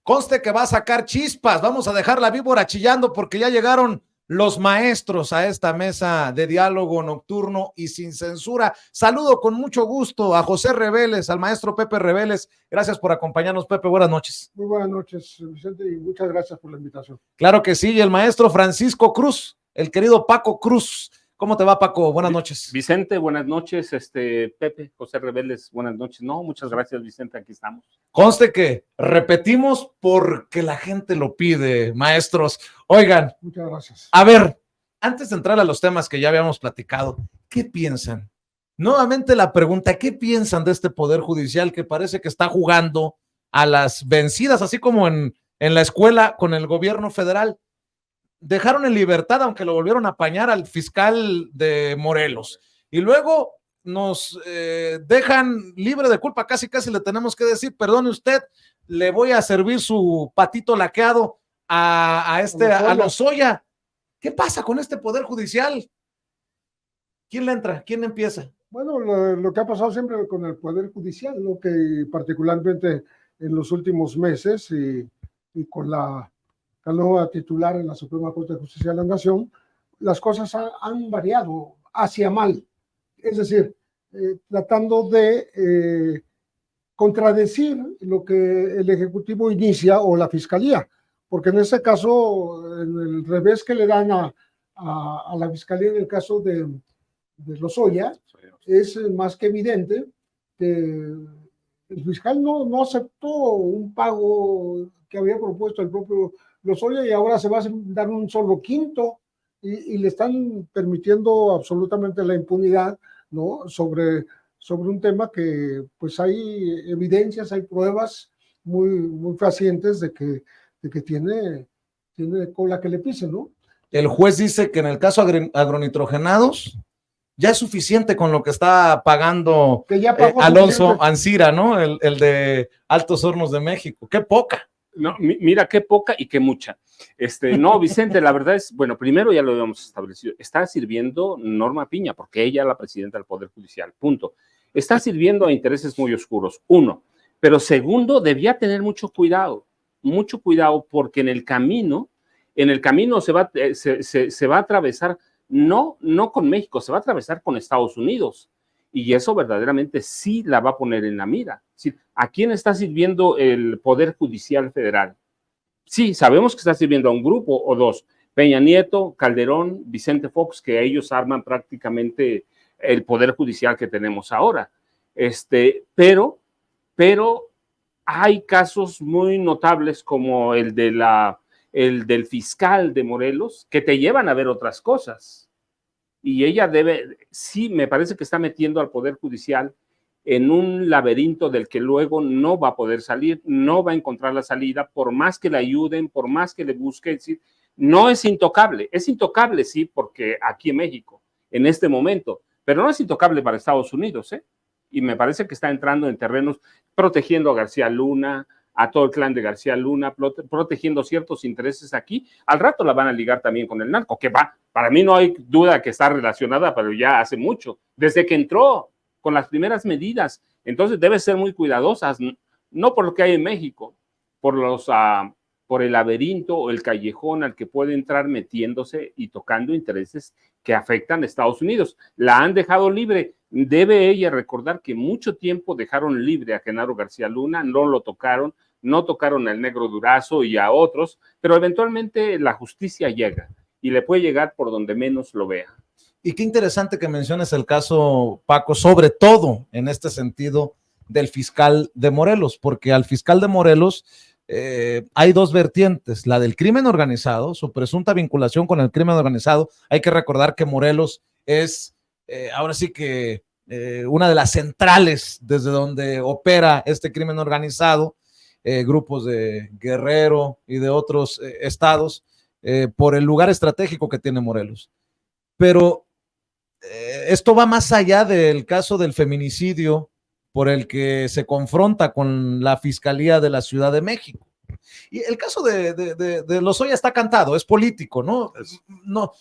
Conste que va a sacar chispas, vamos a dejar la víbora chillando porque ya llegaron los maestros a esta mesa de diálogo nocturno y sin censura. Saludo con mucho gusto a José Reveles, al maestro Pepe Reveles. Gracias por acompañarnos, Pepe. Buenas noches. Muy buenas noches, Vicente, y muchas gracias por la invitación. Claro que sí, y el maestro Francisco Cruz, el querido Paco Cruz. ¿Cómo te va, Paco? Buenas noches. Vicente, buenas noches. Pepe, José Reveles, buenas noches. No, muchas gracias, Vicente, aquí estamos. Conste que repetimos porque la gente lo pide, maestros. Oigan, muchas gracias. A ver, antes de entrar a los temas que ya habíamos platicado, ¿qué piensan? Nuevamente la pregunta, ¿qué piensan de este Poder Judicial que parece que está jugando a las vencidas, así como en la escuela con el gobierno federal? Dejaron en libertad, aunque lo volvieron a apañar, al fiscal de Morelos. Y luego nos dejan libre de culpa, casi le tenemos que decir, perdone usted, le voy a servir su patito laqueado a Lozoya. ¿Qué pasa con este Poder Judicial? ¿Quién le entra? ¿Quién empieza? Bueno, lo que ha pasado siempre con el Poder Judicial, ¿no? Que particularmente en los últimos meses y con la nueva titular en la Suprema Corte de Justicia de la Nación, las cosas han variado hacia mal. Es decir, tratando de contradecir lo que el Ejecutivo inicia o la Fiscalía, porque en este caso, en el revés que le dan a la Fiscalía en el caso de Lozoya, es más que evidente que el fiscal no aceptó un pago que había propuesto el propio Lozoya y ahora se va a dar un solo quinto y le están permitiendo absolutamente la impunidad, ¿no? sobre un tema que pues hay evidencias, hay pruebas muy fehacientes de que tiene cola que le pise, ¿no? El juez dice que en el caso agronitrogenados ya es suficiente con lo que está pagando Alonso Ancira, ¿no? El de Altos Hornos de México. ¡Qué poca! No, mira, qué poca y qué mucha. No, Vicente, la verdad es, bueno, primero ya lo habíamos establecido, está sirviendo Norma Piña, porque ella es la presidenta del Poder Judicial, punto. Está sirviendo a intereses muy oscuros, uno. Pero segundo, debía tener mucho cuidado, porque en el camino se va a atravesar, no con México, se va a atravesar con Estados Unidos. Y eso verdaderamente sí la va a poner en la mira. ¿A quién está sirviendo el Poder Judicial Federal? Sí, sabemos que está sirviendo a un grupo o dos. Peña Nieto, Calderón, Vicente Fox, que ellos arman prácticamente el Poder Judicial que tenemos ahora. Pero hay casos muy notables como el del fiscal de Morelos que te llevan a ver otras cosas. Y ella sí, me parece que está metiendo al Poder Judicial en un laberinto del que luego no va a poder salir, no va a encontrar la salida, por más que le ayuden, por más que le busquen. ¿Sí? No es intocable sí, porque aquí en México, en este momento, pero no es intocable para Estados Unidos, ¿eh? Y me parece que está entrando en terrenos protegiendo a García Luna, a todo el clan de García Luna, protegiendo ciertos intereses aquí. Al rato la van a ligar también con el narco, que para mí no hay duda que está relacionada, pero ya hace mucho, desde que entró con las primeras medidas. Entonces debe ser muy cuidadosas, no por lo que hay en México, por el laberinto o el callejón al que puede entrar metiéndose y tocando intereses que afectan a Estados Unidos. La han dejado libre. Debe ella recordar que mucho tiempo dejaron libre a Genaro García Luna, no lo tocaron, no tocaron al Negro Durazo y a otros, pero eventualmente la justicia llega y le puede llegar por donde menos lo vea. Y qué interesante que menciones el caso, Paco, sobre todo en este sentido del fiscal de Morelos, porque al fiscal de Morelos hay dos vertientes, la del crimen organizado, su presunta vinculación con el crimen organizado. Hay que recordar que Morelos es ahora sí que una de las centrales desde donde opera este crimen organizado, grupos de Guerrero y de otros estados, por el lugar estratégico que tiene Morelos. Pero esto va más allá del caso del feminicidio por el que se confronta con la Fiscalía de la Ciudad de México. Y el caso de Lozoya está cantado, es político, ¿no? No,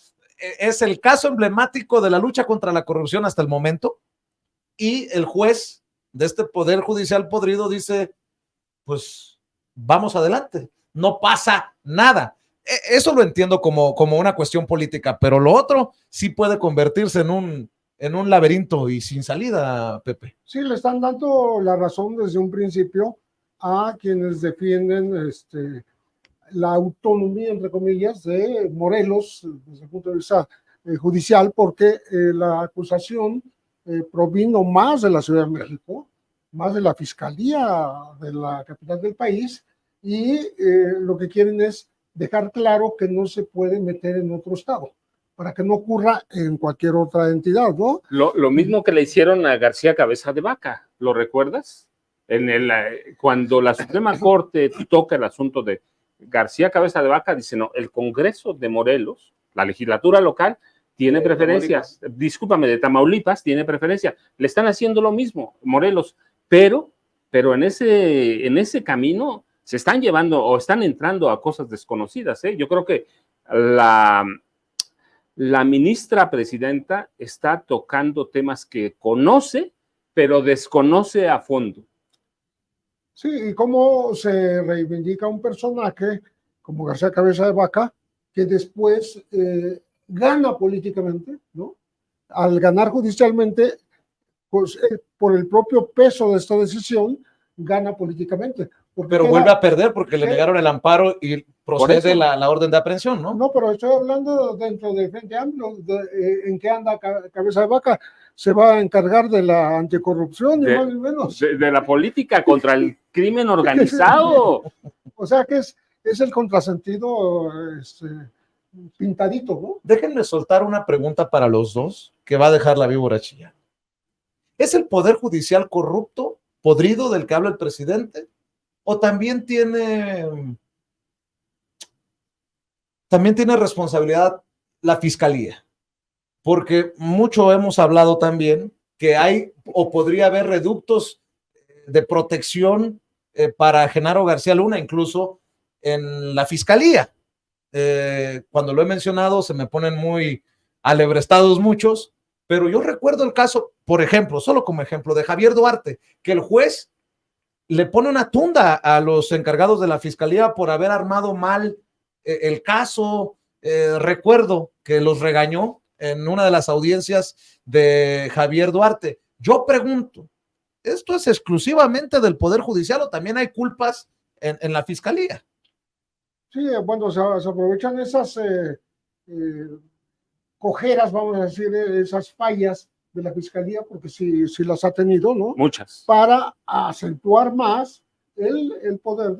es el caso emblemático de la lucha contra la corrupción hasta el momento, y el juez de este Poder Judicial podrido dice, pues vamos adelante, no pasa nada. Eso lo entiendo como una cuestión política, pero lo otro sí puede convertirse en un laberinto y sin salida, Pepe. Sí, le están dando la razón desde un principio a quienes defienden la autonomía, entre comillas, de Morelos desde el punto de vista judicial, porque la acusación provino más de la Ciudad de México, más de la Fiscalía de la capital del país, y lo que quieren es dejar claro que no se puede meter en otro estado, para que no ocurra en cualquier otra entidad, ¿no? Lo mismo que le hicieron a García Cabeza de Vaca, ¿lo recuerdas? Cuando la Suprema Corte toca el asunto de García Cabeza de Vaca, dice, no, el Congreso de Morelos, la legislatura local, tiene preferencias. Discúlpame, de Tamaulipas tiene preferencia. Le están haciendo lo mismo, Morelos, pero en ese camino se están llevando o están entrando a cosas desconocidas, ¿eh? Yo creo que la ministra presidenta está tocando temas que conoce, pero desconoce a fondo. Sí, y cómo se reivindica un personaje como García Cabeza de Vaca, que después gana políticamente, ¿no? Al ganar judicialmente, pues, por el propio peso de esta decisión, gana políticamente. Pero vuelve a perder porque le negaron el amparo y procede la orden de aprehensión, ¿no? No, pero estoy hablando dentro del Frente Amplio, en qué anda Cabeza de Vaca. Se va a encargar de la anticorrupción, ni más ni menos. De la política contra el crimen organizado. O sea que es el contrasentido pintadito, ¿no? Déjenme soltar una pregunta para los dos que va a dejar la víbora chillando. ¿Es el Poder Judicial corrupto, podrido del que habla el presidente? ¿O también tiene responsabilidad la Fiscalía? Porque mucho hemos hablado también que hay o podría haber reductos de protección para Genaro García Luna, incluso en la Fiscalía. Cuando lo he mencionado se me ponen muy alebrestados muchos, pero yo recuerdo el caso, por ejemplo, solo como ejemplo, de Javier Duarte, que el juez le pone una tunda a los encargados de la Fiscalía por haber armado mal el caso. Recuerdo que los regañó en una de las audiencias de Javier Duarte. Yo pregunto, ¿esto es exclusivamente del Poder Judicial o también hay culpas en la Fiscalía? Sí, bueno, se aprovechan esas cojeras, vamos a decir, esas fallas de la Fiscalía, porque sí las ha tenido, ¿no? Muchas. Para acentuar más el poder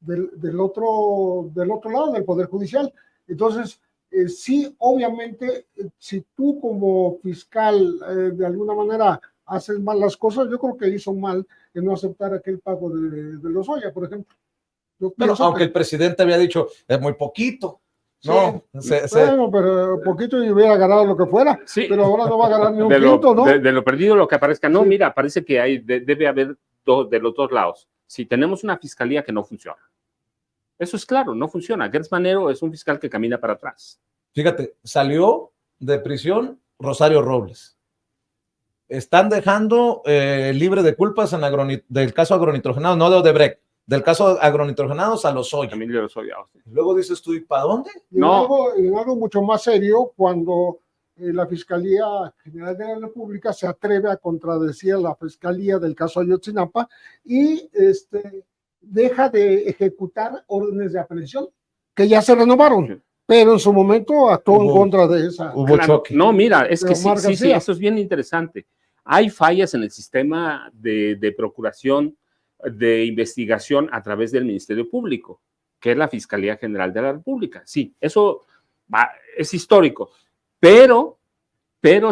del otro lado, del Poder Judicial. Entonces, sí, obviamente, si tú como fiscal de alguna manera haces mal las cosas, yo creo que hizo mal en no aceptar aquel pago de Lozoya, por ejemplo. Pero aunque el presidente había dicho, es muy poquito. No, sí, bueno, pero poquito y hubiera ganado lo que fuera, sí, pero ahora no va a ganar ni un quinto, ¿no? De lo perdido lo que aparezca. No, sí. Mira, parece que debe haber de los dos lados. Si tenemos una fiscalía que no funciona, eso es claro, no funciona. Gertz Manero es un fiscal que camina para atrás. Fíjate, salió de prisión Rosario Robles. Están dejando libre de culpas del caso agronitrogenado, no de Odebrecht, del caso agronitrogenados a Lozoya. Emilio Lozoya. Luego dices tú, ¿y para dónde? No. En algo mucho más serio, cuando la Fiscalía General de la República se atreve a contradecir a la Fiscalía del caso Ayotzinapa y deja de ejecutar órdenes de aprehensión que ya se renovaron. Sí. Pero en su momento actuó en contra de esa. Hubo choque. No, mira, es que sí, eso es bien interesante. Hay fallas en el sistema de procuración, de investigación a través del Ministerio Público, que es la Fiscalía General de la República. Sí, eso es histórico, pero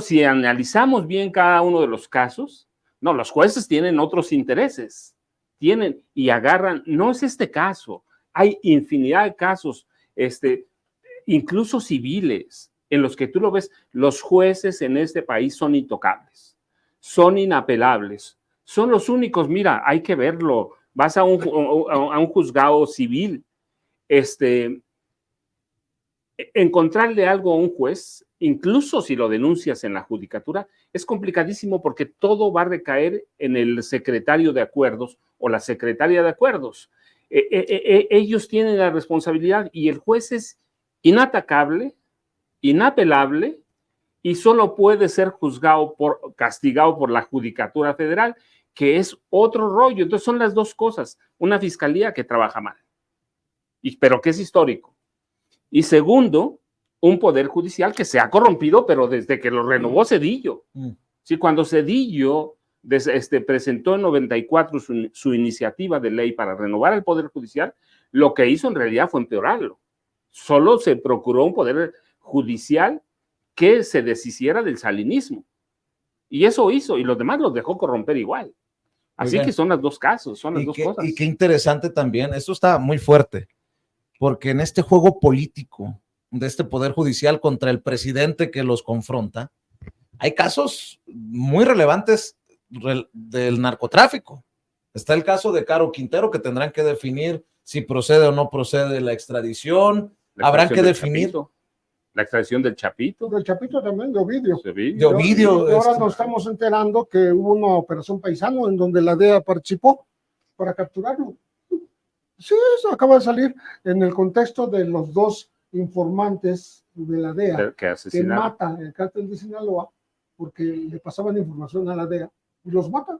si analizamos bien cada uno de los casos, no, los jueces tienen otros intereses, y agarran, no es este caso, hay infinidad de casos, incluso civiles, en los que tú lo ves, los jueces en este país son intocables, son inapelables, son los únicos, mira, hay que verlo, vas a un juzgado civil, encontrarle algo a un juez incluso si lo denuncias en la judicatura, es complicadísimo porque todo va a recaer en el secretario de acuerdos o la secretaria de acuerdos. Ellos tienen la responsabilidad y el juez es inatacable, inapelable y solo puede ser castigado por la Judicatura Federal, que es otro rollo. Entonces son las dos cosas. Una fiscalía que trabaja mal, pero que es histórico. Y segundo, un poder judicial que se ha corrompido, pero desde que lo renovó Zedillo. Sí, cuando Zedillo presentó en 94 su iniciativa de ley para renovar el poder judicial, lo que hizo en realidad fue empeorarlo. Solo se procuró un poder judicial que se deshiciera del salinismo. Y eso hizo, y los demás los dejó corromper igual. Así que son los dos casos, son las dos cosas. Y qué interesante también, esto está muy fuerte, porque en este juego político de este poder judicial contra el presidente que los confronta, hay casos muy relevantes del narcotráfico. Está el caso de Caro Quintero, que tendrán que definir si procede o no procede la extradición. Habrán que definir la extradición del Chapito. Del Chapito también, de Ovidio. De Ovidio. Y ahora nos estamos enterando que hubo una operación paisano en donde la DEA participó para capturarlo. Sí, eso acaba de salir en el contexto de los dos informantes de la DEA que mata el cártel de Sinaloa porque le pasaban información a la DEA y los mata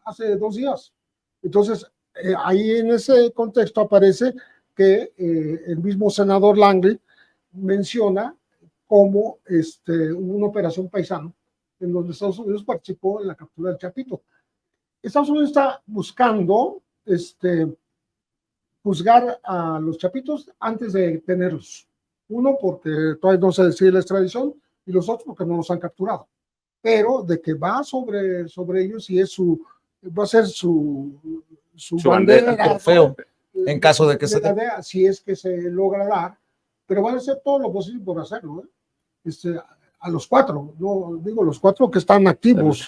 hace 2 días. Entonces, ahí en ese contexto aparece que el mismo senador Langley menciona como una operación paisano en donde Estados Unidos participó en la captura del Chapito. Estados Unidos está buscando juzgar a los Chapitos antes de tenerlos. Uno, porque todavía no se decide la extradición, y los otros porque no los han capturado. Pero de que va sobre ellos y va a ser su bandera, trofeo, en caso de que se dé. Si es que se logra dar, pero van a hacer todo lo posible por hacerlo. A los 4, no digo los 4 que están activos,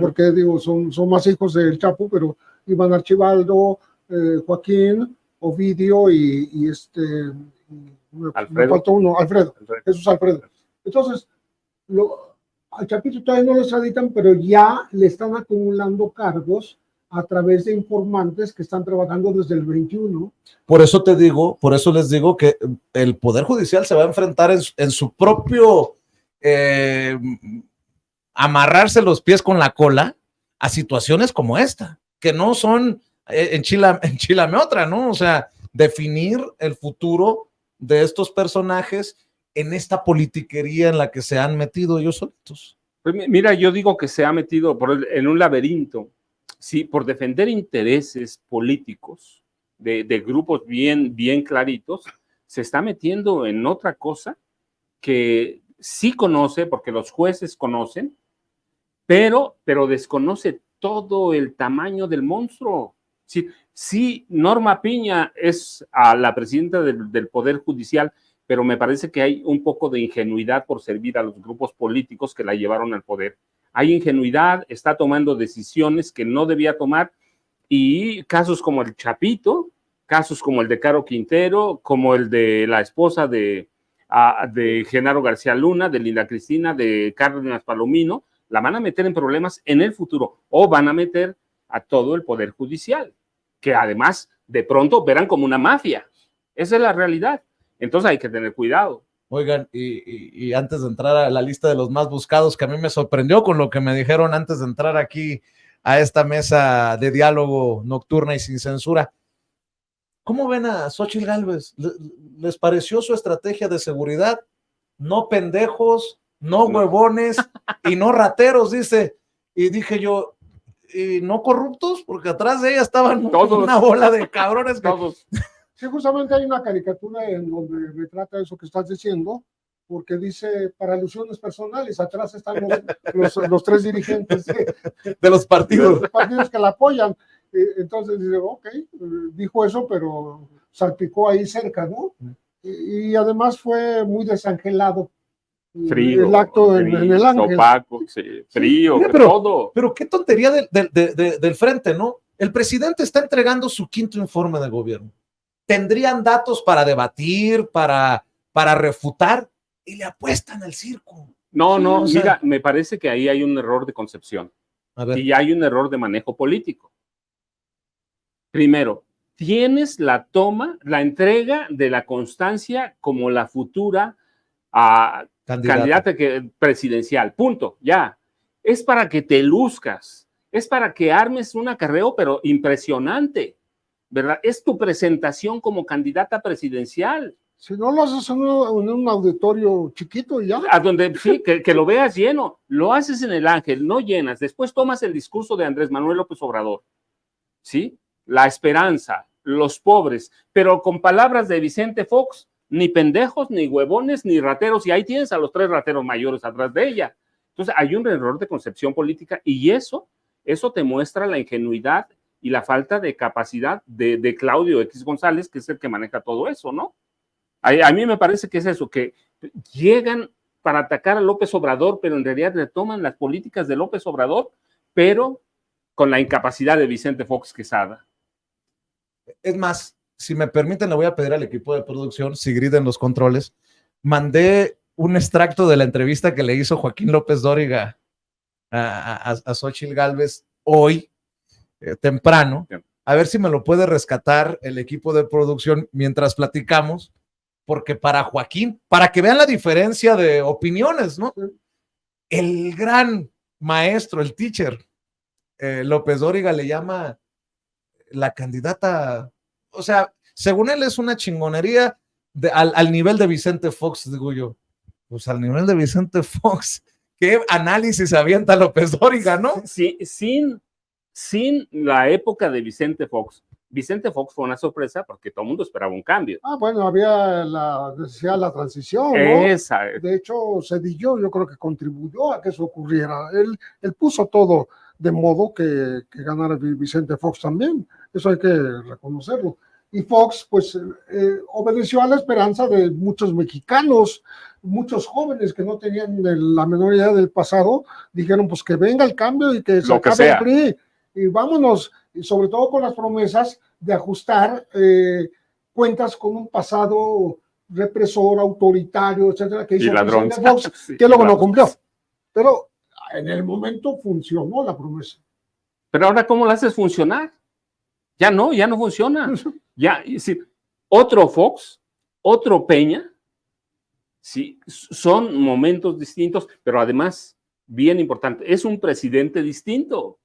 porque digo, son más hijos del Chapo, pero Iván Archibaldo, Joaquín, Ovidio y me faltó uno, Alfredo. Jesús Alfredo. Entonces, al Chapito todavía no lo extraditan, pero ya le están acumulando cargos a través de informantes que están trabajando desde el 21. Por eso les digo que el Poder Judicial se va a enfrentar en su propio amarrarse los pies con la cola a situaciones como esta, que no son enchilame otra, ¿no? O sea, definir el futuro de estos personajes en esta politiquería en la que se han metido ellos solitos. Pues mira, yo digo que se ha metido en un laberinto, sí, por defender intereses políticos de grupos bien claritos, se está metiendo en otra cosa que sí conoce, porque los jueces conocen, pero desconoce todo el tamaño del monstruo. Sí, Norma Piña es a la presidenta del Poder Judicial, pero me parece que hay un poco de ingenuidad por servir a los grupos políticos que la llevaron al poder. Hay ingenuidad, está tomando decisiones que no debía tomar, y casos como el Chapito, casos como el de Caro Quintero, como el de la esposa de Genaro García Luna, de Linda Cristina, de Cárdenas Palomino, la van a meter en problemas en el futuro, o van a meter a todo el Poder Judicial, que además de pronto verán como una mafia. Esa es la realidad. Entonces hay que tener cuidado. Oigan, y antes de entrar a la lista de los más buscados, que a mí me sorprendió con lo que me dijeron antes de entrar aquí a esta mesa de diálogo nocturna y sin censura, ¿cómo ven a Xóchitl Gálvez? ¿Les pareció su estrategia de seguridad? No pendejos, no huevones y no rateros, dice. Y dije yo, ¿y no corruptos? Porque atrás de ella estaban todos, una bola de cabrones. Todos. Sí, justamente hay una caricatura en donde retrata eso que estás diciendo, porque dice, para alusiones personales, atrás están los 3 dirigentes de los partidos. Los partidos que la apoyan. Entonces dice, ok, dijo eso, pero salpicó ahí cerca, ¿no? Y además fue muy desangelado. Frío, el acto en el Ángel. Opaco, sí, frío, mira, todo. Pero qué tontería del frente, ¿no? El presidente está entregando su 5º informe de gobierno. Tendrían datos para debatir, para refutar. y le apuestan al circo. No, Sí, no, o sea, mira, me parece que ahí hay un error de concepción a ver, y hay un error de manejo político. Primero, tienes la entrega de la constancia como la futura candidata presidencial. Punto, ya. Es para que te luzcas, es para que armes un acarreo, pero impresionante, ¿verdad? Es tu presentación como candidata presidencial. Si no lo haces en un auditorio chiquito y ya. A donde sí, que lo veas lleno, lo haces en el Ángel, no llenas. Después tomas el discurso de Andrés Manuel López Obrador, ¿sí? La esperanza, los pobres, pero con palabras de Vicente Fox, ni pendejos, ni huevones, ni rateros, y ahí tienes a los 3 rateros mayores atrás de ella. Entonces hay un error de concepción política y eso te muestra la ingenuidad y la falta de capacidad de Claudio X González, que es el que maneja todo eso, ¿no? A mí me parece que es eso, que llegan para atacar a López Obrador, pero en realidad retoman las políticas de López Obrador, pero con la incapacidad de Vicente Fox Quesada. es más, si me permiten, le voy a pedir al equipo de producción, Sigrid en los controles, mandé un extracto de la entrevista que le hizo Joaquín López Dóriga a Xóchitl Gálvez hoy, temprano, a ver si me lo puede rescatar el equipo de producción mientras platicamos, porque para Joaquín, para que vean la diferencia de opiniones, ¿no? El gran maestro, el teacher, López Dóriga le llama la candidata, o sea, según él es una chingonería al nivel de Vicente Fox, digo yo, pues al nivel de Vicente Fox, ¿qué análisis avienta López Dóriga, no? Sí, sin la época de Vicente Fox. Vicente Fox fue una sorpresa porque todo el mundo esperaba un cambio. Bueno, había la necesidad de la transición, ¿no? Esa. De hecho, Zedillo yo creo que contribuyó a que eso ocurriera. Él puso todo de modo que ganara Vicente Fox también. Eso hay que reconocerlo. Y Fox, pues, obedeció a la esperanza de muchos mexicanos, muchos jóvenes que no tenían la menor idea del pasado, dijeron, pues, que venga el cambio y que se acabe el PRI. Y vámonos, y sobre todo con las promesas de ajustar cuentas con un pasado represor, autoritario, etcétera, que hizo Vicente Fox, sí, que luego no cumplió. Pero en el momento funcionó la promesa. Pero ahora, ¿cómo la haces funcionar? Ya no funciona. Ya, sí, otro Fox, otro Peña, sí, son momentos distintos, pero además, bien importante, es un presidente distinto.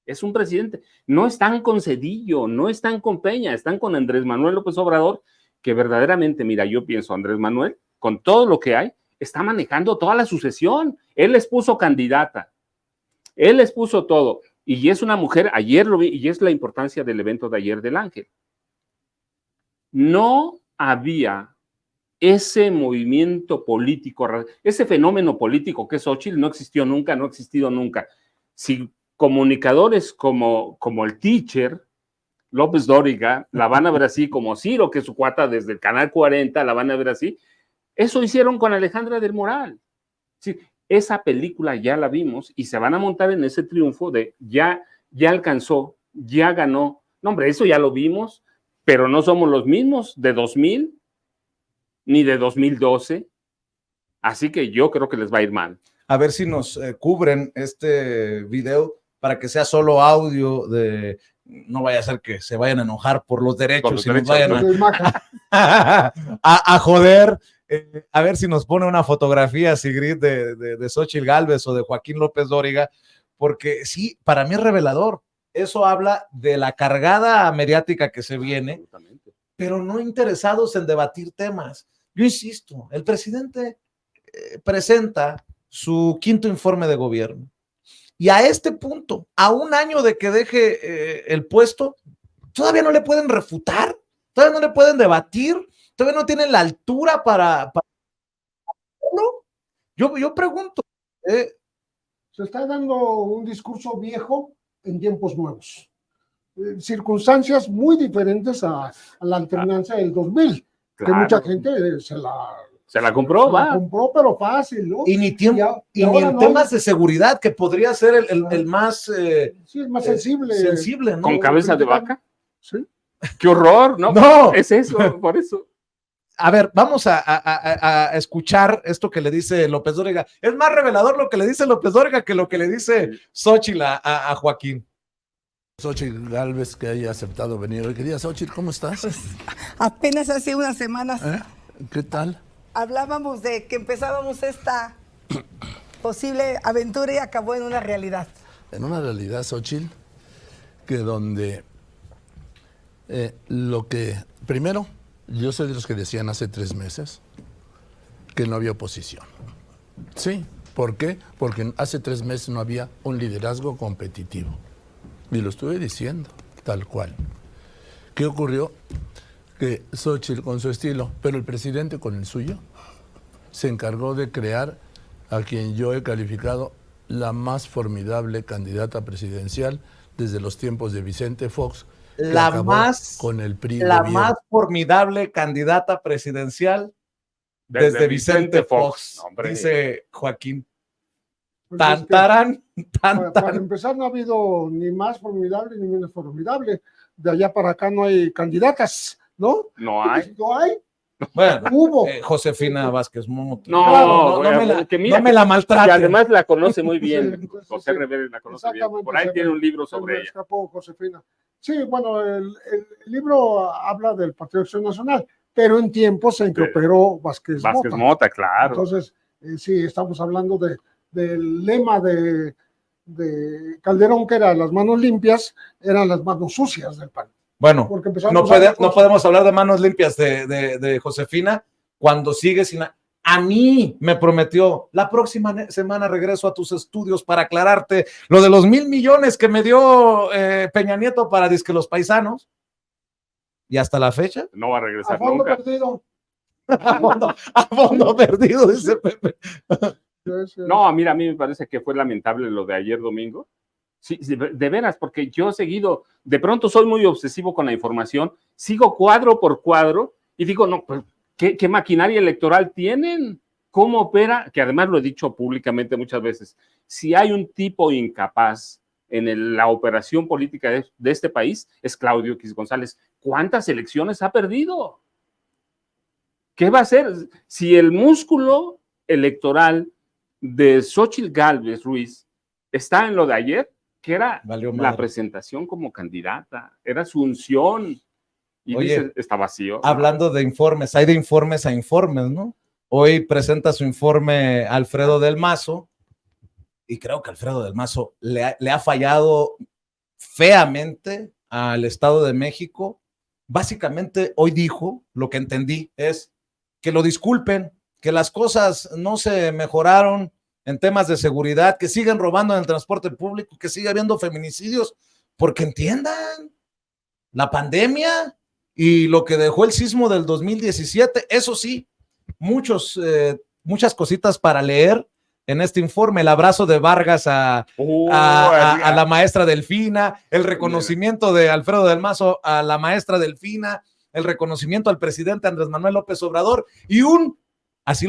Es un presidente. No están con Zedillo, no están con Peña, están con Andrés Manuel López Obrador, que verdaderamente, mira, yo pienso, Andrés Manuel, con todo lo que hay, está manejando toda la sucesión. Él les puso candidata, él les puso todo. Y es una mujer, ayer lo vi, y es la importancia del evento de ayer del Ángel. No había ese movimiento político, ese fenómeno político que es Xóchitl, no existió nunca, no ha existido nunca. Si comunicadores como el teacher, López Dóriga, la van a ver así, como Ciro, que es su cuata desde el Canal 40, la van a ver así. Eso hicieron con Alejandra del Moral. Sí, esa película ya la vimos y se van a montar en ese triunfo de ya alcanzó, ya ganó. No, hombre, eso ya lo vimos, pero no somos los mismos de 2000 ni de 2012. Así que yo creo que les va a ir mal. A ver si nos cubren este video para que sea solo audio de, no vaya a ser que se vayan a enojar por los derechos y nos vayan a joder. A ver si nos pone una fotografía, Sigrid, de Xóchitl Gálvez o de Joaquín López Dóriga, porque sí, para mí es revelador. Eso habla de la cargada mediática que se viene, pero no interesados en debatir temas. Yo insisto, el presidente presenta su 5º informe de gobierno. Y a este punto, a un año de que deje el puesto, todavía no le pueden refutar, todavía no le pueden debatir, todavía no tienen la altura para... Yo pregunto. Se está dando un discurso viejo en tiempos nuevos. Circunstancias muy diferentes a la alternancia del 2000, claro, que mucha gente se la compró, va. La compró, pero fácil, ¿no? Y ni tiempo, y ni en temas de seguridad, que podría ser el más... sí, el más sensible. Sensible, ¿no? ¿Con cabeza de vaca? Sí. ¡Qué horror! No, es eso, por eso. a ver, vamos a escuchar esto que le dice López Dóriga. Es más revelador lo que le dice López Dóriga que lo que le dice Xóchitl a Joaquín. Xóchitl Gálvez, que haya aceptado venir hoy. Querida Xóchitl, ¿cómo estás? Pues apenas hace unas semanas ¿Qué tal? hablábamos de que empezábamos esta posible aventura y acabó en una realidad. En una realidad, Xóchitl, que donde lo que... Primero, yo soy de los que decían hace 3 meses que no había oposición. Sí, ¿por qué? Porque hace 3 meses no había un liderazgo competitivo. Y lo estuve diciendo, tal cual. ¿Qué ocurrió? Que Xóchitl con su estilo, pero el presidente con el suyo, se encargó de crear a quien yo he calificado la más formidable candidata presidencial desde los tiempos de Vicente Fox, La más formidable candidata presidencial desde Vicente Fox, dice Joaquín. Pues Para empezar, no ha habido ni más formidable ni menos formidable. De allá para acá no hay candidatas, ¿no? No hay. No hay. Bueno, Hubo. Josefina Vázquez Moto. No, no me la maltrate. Y además la conoce muy bien. Sí, José sí. Revere la conoce bien. Exactamente, Por ahí tiene un libro Se me sobre ella. escapó Josefina. Sí, bueno, el libro habla del Partido de Acción Nacional, pero en tiempos en que operó Vázquez Mota, claro. Entonces, sí, estamos hablando del lema de Calderón, que era las manos limpias, eran las manos sucias del PAN. Bueno, Porque no podemos hablar de manos limpias de Josefina cuando sigue sin... A mí me prometió, la próxima semana regreso a tus estudios para aclararte lo de los 1,000 millones que me dio Peña Nieto para disque los paisanos. Y hasta la fecha. No va a regresar a fondo nunca. perdido. A fondo perdido, dice Pepe. No, mira, a mí me parece que fue lamentable lo de ayer domingo. Sí, de veras, porque yo seguido, de pronto soy muy obsesivo con la información, sigo cuadro por cuadro y digo, no, pues, ¿qué maquinaria electoral tienen? ¿Cómo opera? Que además lo he dicho públicamente muchas veces. Si hay un tipo incapaz en la operación política de este país, es Claudio X González. ¿Cuántas elecciones ha perdido? ¿Qué va a hacer? Si el músculo electoral de Xóchitl Gálvez Ruiz está en lo de ayer, que era la presentación como candidata, era su unción, y oye, dice, está vacío. Hablando de informes, hay de informes a informes, ¿no? Hoy presenta su informe Alfredo del Mazo, y creo que Alfredo del Mazo le ha fallado feamente al Estado de México. Básicamente, hoy dijo, lo que entendí es que lo disculpen, que las cosas no se mejoraron en temas de seguridad, que siguen robando en el transporte público, que sigue habiendo feminicidios, porque entiendan la pandemia y lo que dejó el sismo del 2017. Eso sí, muchas cositas para leer en este informe: el abrazo de Vargas a la maestra Delfina, el reconocimiento de Alfredo del Mazo a la maestra Delfina, el reconocimiento al presidente Andrés Manuel López Obrador y así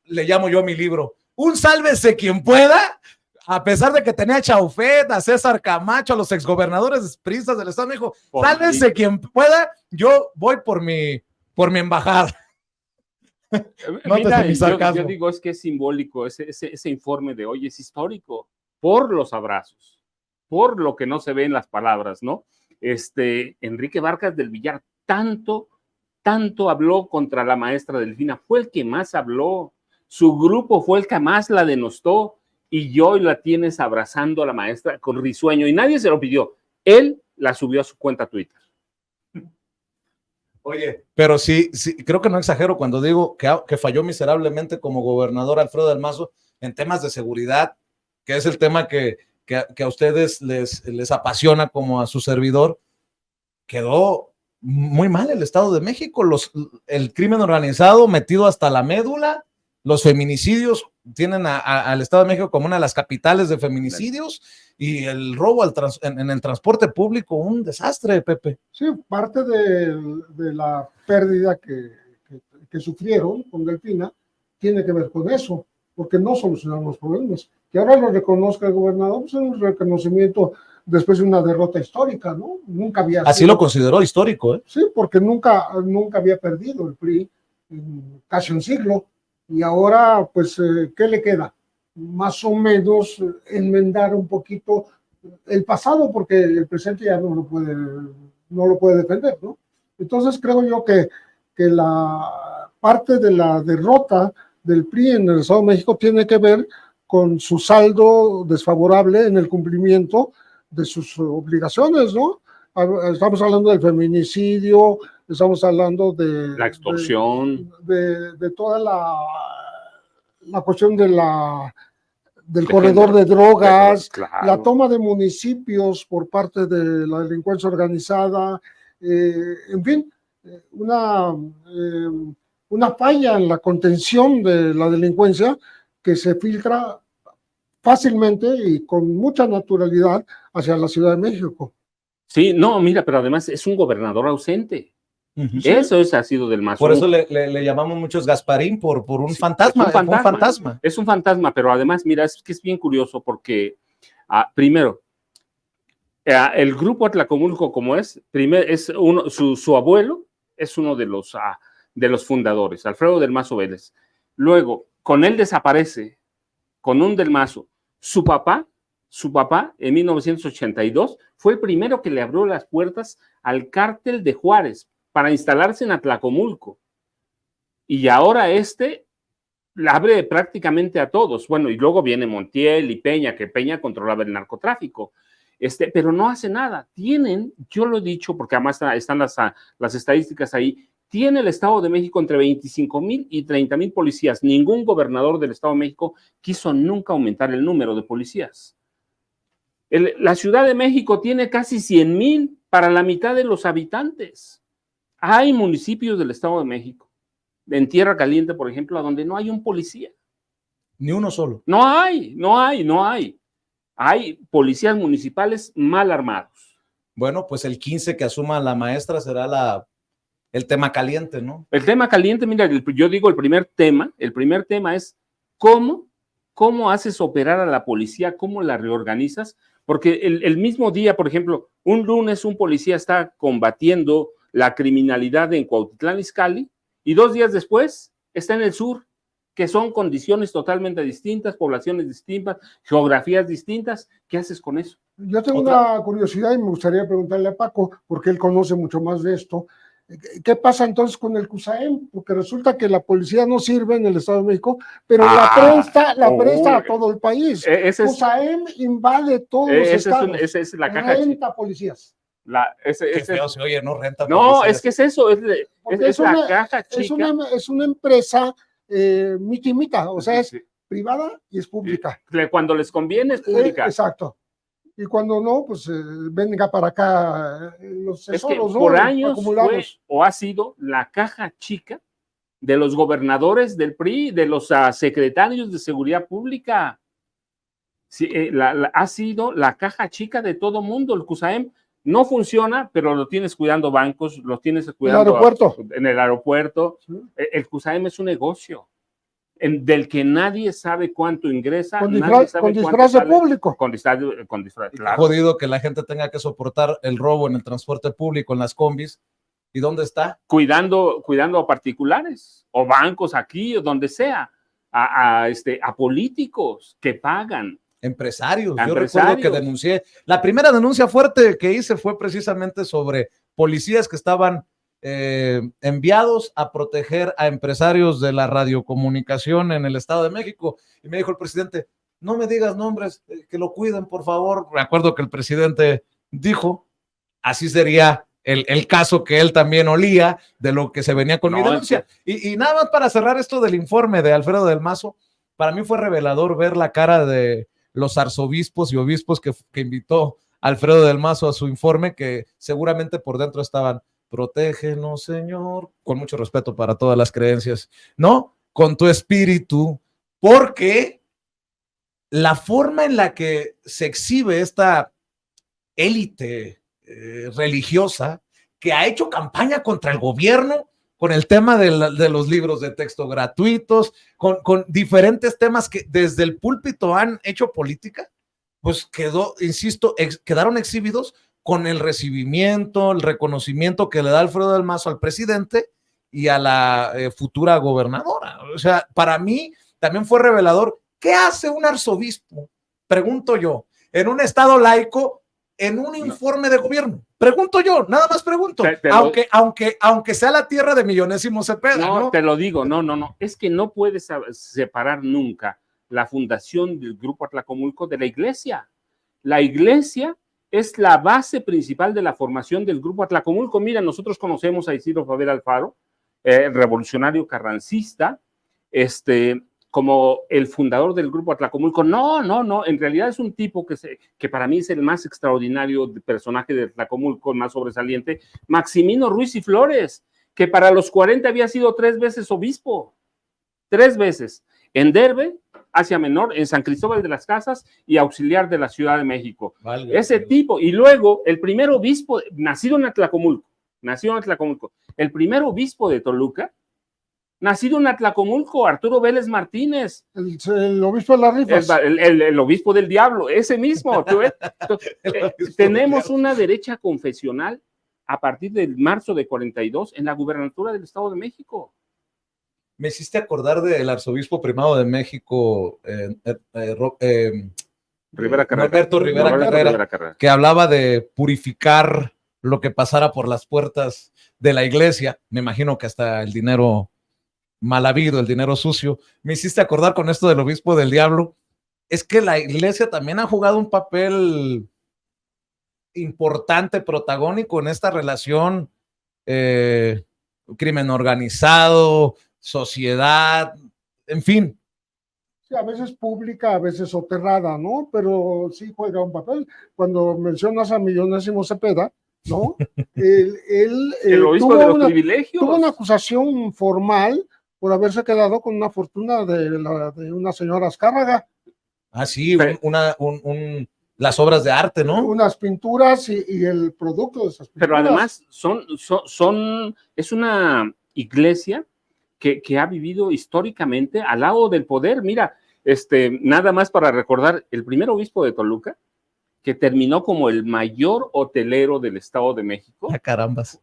le llamo yo a mi libro, un sálvese quien pueda, a pesar de que tenía a Chaufet, a César Camacho, a los exgobernadores priistas del Estado de México. Sálvese quien pueda, yo voy por mi embajada. Mira, yo digo, es que es simbólico, ese informe de hoy es histórico, por los abrazos, por lo que no se ve en las palabras, ¿no? Enrique Vargas del Villar tanto habló contra la maestra Delfina, fue el que más habló, su grupo fue el que más la denostó, y hoy la tienes abrazando a la maestra con risueño, y nadie se lo pidió, él la subió a su cuenta Twitter. Oye, pero sí, creo que no exagero cuando digo que falló miserablemente como gobernador Alfredo del Mazo en temas de seguridad, que es el tema que a ustedes les apasiona como a su servidor. Quedó muy mal el Estado de México, el crimen organizado metido hasta la médula, los feminicidios tienen al Estado de México como una de las capitales de feminicidios, y el robo en el transporte público, un desastre, Pepe. Sí, parte de la pérdida que sufrieron con Delfina tiene que ver con eso, porque no solucionaron los problemas. Que ahora lo reconozca el gobernador, pues es un reconocimiento después de una derrota histórica, ¿no? Nunca había Así lo consideró histórico, ¿eh? Sí, porque nunca había perdido el PRI casi un siglo, y ahora, pues, ¿qué le queda? Más o menos enmendar un poquito el pasado, porque el presente ya no lo puede defender, ¿no? Entonces creo yo que la parte de la derrota del PRI en el Estado de México tiene que ver con su saldo desfavorable en el cumplimiento de sus obligaciones, ¿no? Estamos hablando del feminicidio, estamos hablando de la extorsión, de toda la cuestión del de corredor de drogas, claro. la toma de municipios por parte de la delincuencia organizada, en fin, una falla en la contención de la delincuencia que se filtra fácilmente y con mucha naturalidad hacia la Ciudad de México. Sí, no, mira, pero además es un gobernador ausente. Eso ha sido del Mazo. Por eso le llamamos muchos Gasparín, por un fantasma. Es un fantasma, pero además, mira, es que es bien curioso porque, primero, el grupo Atlacomulco, como su abuelo es uno de los fundadores, Alfredo del Mazo Vélez. Luego, con él desaparece, con un del Mazo. Su papá, en 1982, fue el primero que le abrió las puertas al cártel de Juárez para instalarse en Atlacomulco. Y ahora la abre prácticamente a todos. Bueno, y luego viene Montiel y Peña, que Peña controlaba el narcotráfico. Pero no hace nada. Yo lo he dicho, porque además están las estadísticas ahí, tiene el Estado de México entre 25,000 y 30,000 policías. Ningún gobernador del Estado de México quiso nunca aumentar el número de policías. La Ciudad de México tiene casi 100,000 para la mitad de los habitantes. Hay municipios del Estado de México, en Tierra Caliente, por ejemplo, donde no hay un policía. Ni uno solo. No hay. Hay policías municipales mal armados. Bueno, pues el 15 que asuma la maestra será el tema caliente, ¿no? El tema caliente, mira, yo digo el primer tema es cómo haces operar a la policía, cómo la reorganizas, porque el mismo día, por ejemplo, un lunes un policía está combatiendo la criminalidad en Cuautitlán Izcalli y 2 días después está en el sur, que son condiciones totalmente distintas, poblaciones distintas, geografías distintas. ¿Qué haces con eso? Yo tengo una curiosidad y me gustaría preguntarle a Paco, porque él conoce mucho más de esto. ¿Qué pasa entonces con el CUSAEM? Porque resulta que la policía no sirve en el Estado de México, pero la presta a todo el país. CUSAEM invade todos los estados. Esa es la caja. Renta policías. Qué feo se oye, no renta. No, es que es eso, es la caja chica. Es una empresa mitimita, o sea, es privada y es pública. Cuando les conviene es pública. Exacto. Y cuando no, pues venga para acá los tesoros, es que por años ha sido la caja chica de los gobernadores del PRI, de los secretarios de seguridad pública. Sí, ha sido la caja chica de todo mundo. El CUSAEM no funciona, pero lo tienes cuidando bancos, lo tienes cuidando en el aeropuerto. Sí. El CUSAEM es un negocio del que nadie sabe cuánto ingresa. Con disfraz de público. Con disfraz, claro. Jodido que la gente tenga que soportar el robo en el transporte público, en las combis. ¿Y dónde está? Cuidando a particulares, o bancos aquí, o donde sea, a políticos que pagan. Empresarios. Yo recuerdo que denuncié. La primera denuncia fuerte que hice fue precisamente sobre policías que estaban enviados a proteger a empresarios de la radiocomunicación en el Estado de México. Y me dijo el presidente, no me digas nombres, que lo cuiden, por favor. Me acuerdo que el presidente dijo, así sería el caso que él también olía de lo que se venía con mi denuncia. Y nada más para cerrar esto del informe de Alfredo del Mazo, para mí fue revelador ver la cara de los arzobispos y obispos que invitó Alfredo del Mazo a su informe, que seguramente por dentro estaban, protégenos, Señor, con mucho respeto para todas las creencias, ¿no? Con tu espíritu, porque la forma en la que se exhibe esta élite religiosa que ha hecho campaña contra el gobierno con el tema de los libros de texto gratuitos, con diferentes temas que desde el púlpito han hecho política, pues quedaron exhibidos con el recibimiento, el reconocimiento que le da Alfredo del Mazo al presidente y a la futura gobernadora. O sea, para mí también fue revelador. ¿Qué hace un arzobispo? Pregunto yo, en un estado laico, en un informe de gobierno. Pregunto yo, nada más pregunto. Aunque sea la tierra de Millonésimo Cepeda. No, te lo digo, no. Es que no puedes separar nunca la fundación del Grupo Atlacomulco de la iglesia. La iglesia es la base principal de la formación del Grupo Atlacomulco. Mira, nosotros conocemos a Isidro Fabel Alfaro, revolucionario carrancista, como el fundador del Grupo Atlacomulco. No, en realidad es un tipo que para mí es el más extraordinario personaje de Atlacomulco, el más sobresaliente, Maximino Ruiz y Flores, que para los 40 había sido 3 veces obispo, 3 veces, en Derbe, Asia Menor, en San Cristóbal de las Casas y auxiliar de la Ciudad de México. Vale, ese tipo, y luego el primer obispo, nacido en Atlacomulco, el primer obispo de Toluca, nacido en Atlacomulco, Arturo Vélez Martínez. El obispo de las rifas. El obispo del diablo, ese mismo. Tenemos una derecha confesional a partir del marzo de 42 en la gubernatura del Estado de México. Me hiciste acordar del arzobispo primado de México, Norberto Rivera Carrera, que hablaba de purificar lo que pasara por las puertas de la iglesia. Me imagino que hasta el dinero mal habido, el dinero sucio. Me hiciste acordar con esto del obispo del diablo. Es que la iglesia también ha jugado un papel importante, protagónico en esta relación, crimen organizado, sociedad, en fin. Sí, a veces pública, a veces soterrada, ¿no? Pero sí juega un papel. Cuando mencionas a Millonésimo Cepeda, ¿no? El obispo de los privilegios. Tuvo una acusación formal por haberse quedado con una fortuna de una señora Azcárraga. Ah, sí, las obras de arte, ¿no? Unas pinturas y el producto de esas pinturas. Pero además es una iglesia que ha vivido históricamente al lado del poder. Mira, nada más para recordar, el primer obispo de Toluca, que terminó como el mayor hotelero del Estado de México. ¡Ah, carambas!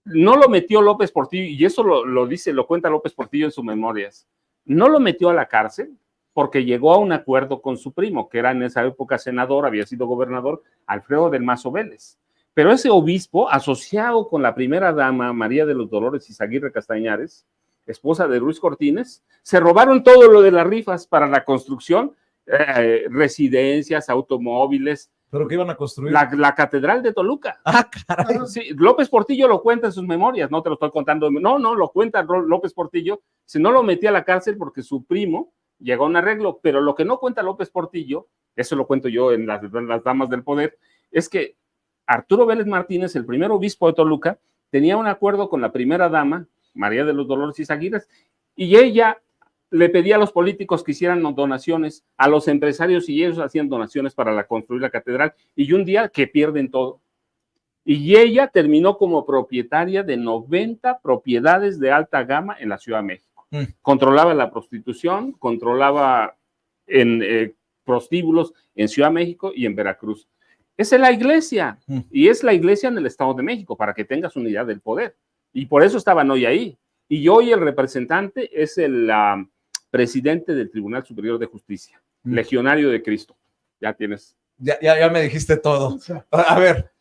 No lo metió López Portillo, y eso lo cuenta López Portillo en sus memorias. No lo metió a la cárcel porque llegó a un acuerdo con su primo, que era en esa época senador, había sido gobernador, Alfredo del Mazo Vélez. Pero ese obispo, asociado con la primera dama, María de los Dolores Izaguirre Castañares, esposa de Ruiz Cortines, se robaron todo lo de las rifas para la construcción, residencias, automóviles. ¿Pero qué iban a construir? La Catedral de Toluca. Ah, caray. Sí, López Portillo lo cuenta en sus memorias, no te lo estoy contando. No, lo cuenta López Portillo. Si no lo metía a la cárcel porque su primo llegó a un arreglo, pero lo que no cuenta López Portillo, eso lo cuento yo en las Damas del Poder, es que Arturo Vélez Martínez, el primer obispo de Toluca, tenía un acuerdo con la primera dama, María de los Dolores Izaguirre, y ella le pedía a los políticos que hicieran donaciones, a los empresarios, y ellos hacían donaciones para construir la catedral, y un día que pierden todo. Y ella terminó como propietaria de 90 propiedades de alta gama en la Ciudad de México. Controlaba la prostitución, controlaba en prostíbulos en Ciudad de México y en Veracruz. Esa es la iglesia, y es la iglesia en el Estado de México, para que tengas una idea del poder. Y por eso estaban hoy ahí. Y hoy el representante es el presidente del Tribunal Superior de Justicia, legionario de Cristo. Ya tienes. Ya me dijiste todo. A ver,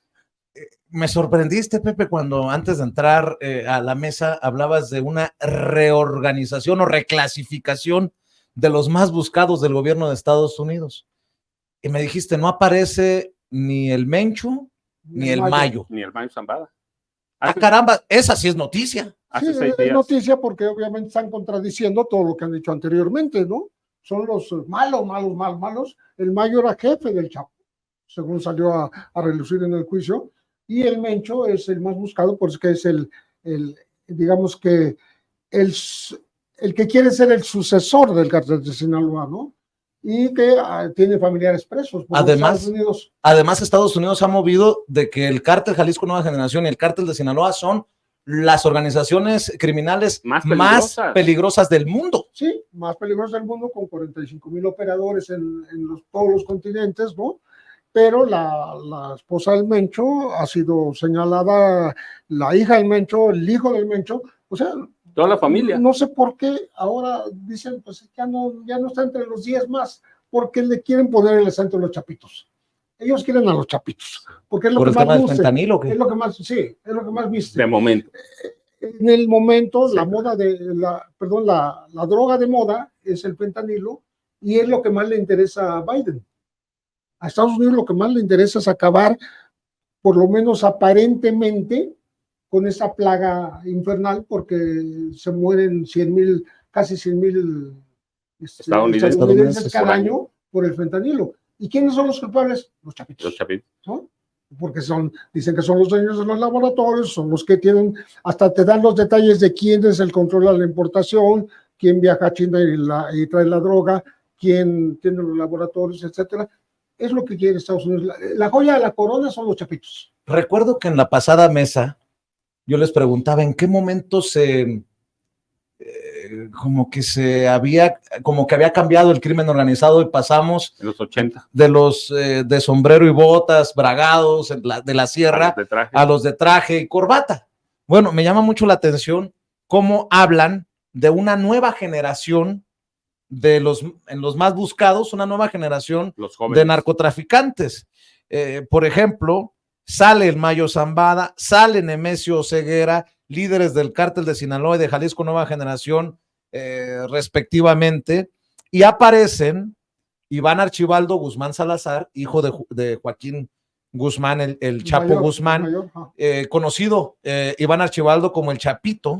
me sorprendiste, Pepe, cuando antes de entrar a la mesa hablabas de una reorganización o reclasificación de los más buscados del gobierno de Estados Unidos. Y me dijiste, no aparece ni el Mencho ni el Mayo. Ni el Mayo Zambada. Ah, caramba, esa sí es noticia. Sí, es noticia porque obviamente están contradiciendo todo lo que han dicho anteriormente, ¿no? Son los malos. El Mayo era jefe del Chapo, según salió a relucir en el juicio, y el Mencho es el más buscado porque es digamos que el que quiere ser el sucesor del cártel de Sinaloa, ¿no? Y que tiene familiares presos. Además, Estados Unidos ha movido de que el cártel Jalisco Nueva Generación y el cártel de Sinaloa son las organizaciones criminales más peligrosas del mundo. Sí, más peligrosas del mundo, con 45,000 operadores en todos los continentes, ¿no? Pero la esposa del Mencho ha sido señalada, la hija del Mencho, el hijo del Mencho, o sea, Toda la familia. No sé por qué ahora dicen, pues ya no está entre los 10 más, porque le quieren poner el acento a los chapitos. Ellos quieren a los chapitos, porque es lo ¿Por que el más tema del luce, fentanilo o qué? es lo que más, sí, es lo que más viste. De momento. En el momento, Sí. la droga de moda es el fentanilo y es lo que más le interesa a Biden. A Estados Unidos lo que más le interesa es acabar, por lo menos aparentemente, con esa plaga infernal, porque se mueren casi 100,000 estadounidenses cada año por el fentanilo. ¿Y quiénes son los culpables? Los chapitos. Los chapitos. ¿No? Porque dicen que son los dueños de los laboratorios, son los que tienen, hasta te dan los detalles de quién es el control de la importación, quién viaja a China y trae la droga, quién tiene los laboratorios, etcétera. Es lo que quiere Estados Unidos. La joya de la corona son los chapitos. Recuerdo que en la pasada mesa yo les preguntaba en qué momento como que había cambiado el crimen organizado y pasamos En los 80. de los de sombrero y botas, bragados, de la sierra, a los de traje y corbata. Bueno, me llama mucho la atención cómo hablan de una nueva generación en los más buscados, una nueva generación de narcotraficantes. Por ejemplo, sale el Mayo Zambada, sale Nemesio Ceguera, líderes del cártel de Sinaloa y de Jalisco Nueva Generación, respectivamente, y aparecen Iván Archibaldo Guzmán Salazar, hijo de Joaquín Guzmán, el Chapo Mayor, Guzmán, conocido Iván Archibaldo como el Chapito.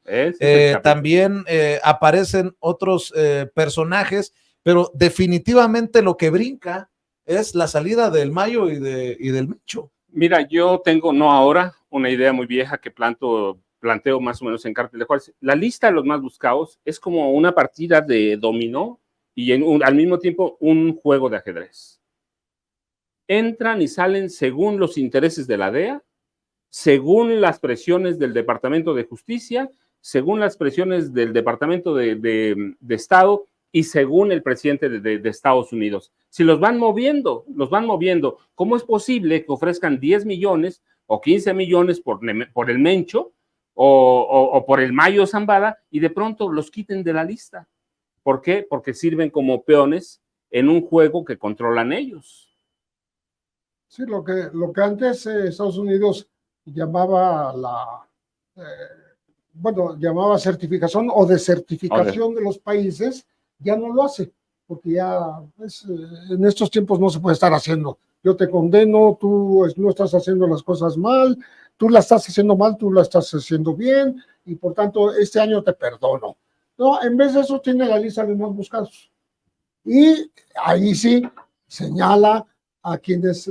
El Chapito. También aparecen otros personajes, pero definitivamente lo que brinca es la salida del Mayo y del Mecho. Mira, yo tengo, no ahora, una idea muy vieja que planteo más o menos en Cártel de Juárez. La lista de los más buscados es como una partida de dominó y al mismo tiempo un juego de ajedrez. Entran y salen según los intereses de la DEA, según las presiones del Departamento de Justicia, según las presiones del Departamento de Estado y según el presidente de Estados Unidos. Si los van moviendo, ¿cómo es posible que ofrezcan 10 millones o 15 millones por el Mencho o por el Mayo Zambada y de pronto los quiten de la lista? ¿Por qué? Porque sirven como peones en un juego que controlan ellos. Sí, lo que antes Estados Unidos llamaba llamaba certificación o desertificación de los países, ya no lo hace, porque ya en estos tiempos no se puede estar haciendo. Yo te condeno, tú no estás haciendo las cosas mal, tú la estás haciendo mal, tú la estás haciendo bien, y por tanto este año te perdono. No, en vez de eso tiene la lista de los más buscados. Y ahí sí señala a quienes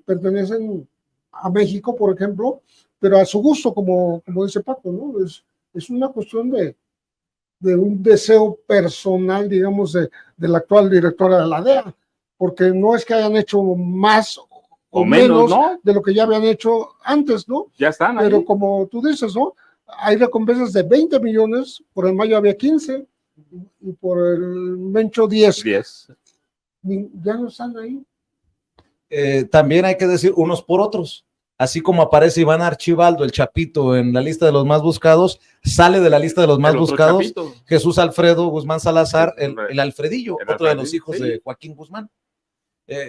pertenecen a México, por ejemplo, pero a su gusto, como dice Paco, ¿no? Es una cuestión de un deseo personal, digamos, de la actual directora de la DEA, porque no es que hayan hecho más o menos, ¿no?, de lo que ya habían hecho antes, ¿no? Ya están ahí. Pero como tú dices, ¿no? Hay recompensas de 20 millones, por el Mayo había 15, y por el Mencho 10. Ya no están ahí. También hay que decir unos por otros. Así como aparece Iván Archibaldo, el Chapito, en la lista de los más buscados, sale de la lista de los más buscados Jesús Alfredo Guzmán Salazar, el Alfredillo, otro de los hijos de Joaquín Guzmán.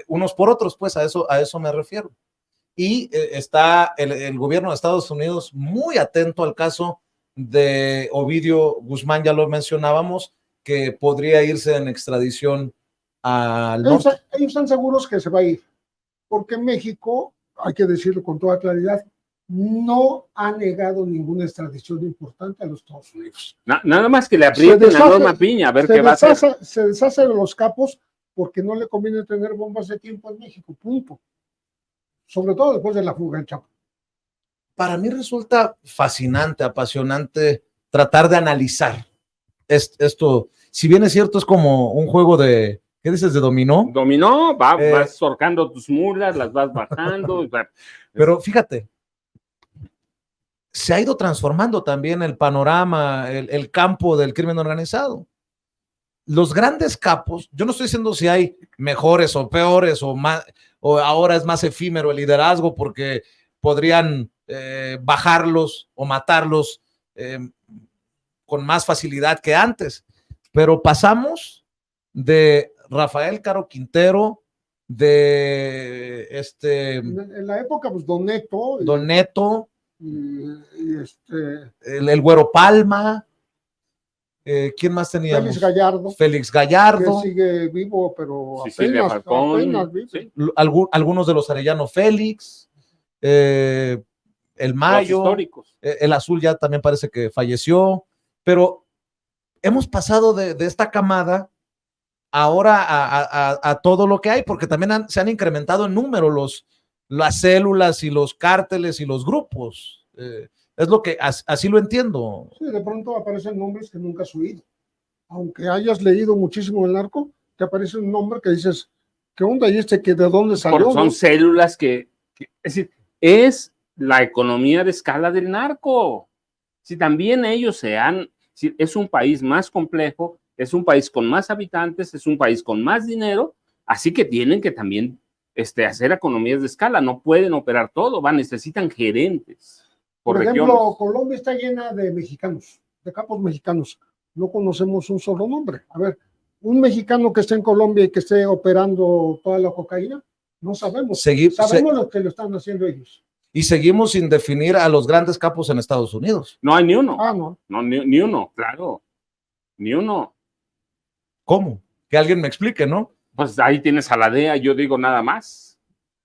Unos por otros, pues a eso me refiero. Y está el gobierno de Estados Unidos muy atento al caso de Ovidio Guzmán, ya lo mencionábamos, que podría irse en extradición al norte. Ellos están seguros que se va a ir, porque México, hay que decirlo con toda claridad, no ha negado ninguna extradición importante a los Estados Unidos. Nada más que le aprieten la Norma Piña, a ver qué va a hacer. Se deshace de los capos porque no le conviene tener bombas de tiempo en México, punto. Sobre todo después de la fuga del Chapo. Para mí resulta fascinante, apasionante tratar de analizar esto. Si bien es cierto, es como un juego de, ¿qué dices? ¿De dominó? Dominó, vas sorcando tus mulas, las vas bajando. Pero fíjate, se ha ido transformando también el panorama, el campo del crimen organizado. Los grandes capos, yo no estoy diciendo si hay mejores o peores o más, o ahora es más efímero el liderazgo porque podrían bajarlos o matarlos con más facilidad que antes, pero pasamos de Rafael Caro Quintero, de En la época, pues Don Neto. Don Neto, Y el Güero Palma, ¿quién más teníamos? Félix Félix Gallardo, que sigue vivo, pero Cecilia Falcón, apenas vive. ¿sí? algunos de los Arellano Félix, el Los Mayo, históricos. el Azul ya también parece que falleció, pero hemos pasado de esta camada ahora a todo lo que hay, porque también se han incrementado en número las células y los cárteles y los grupos. Es lo que así lo entiendo. Sí, de pronto aparecen nombres que nunca has oído. Aunque hayas leído muchísimo el narco, te aparece un nombre que dices, ¿qué onda? ¿Y que de dónde salió? Porque son ¿no? células es decir, es la economía de escala del narco. Si también ellos es un país más complejo, es un país con más habitantes, es un país con más dinero, así que tienen que también hacer economías de escala, no pueden operar todo, necesitan gerentes. Por ejemplo, regiones. Colombia está llena de mexicanos, de capos mexicanos. No conocemos un solo nombre. A ver, un mexicano que esté en Colombia y que esté operando toda la cocaína, no sabemos. Sabemos lo que lo están haciendo ellos. Y seguimos sin definir a los grandes capos en Estados Unidos. No hay ni uno. No, ni uno, claro. Ni uno. ¿Cómo? Que alguien me explique, ¿no? Pues ahí tienes a la DEA, yo digo nada más.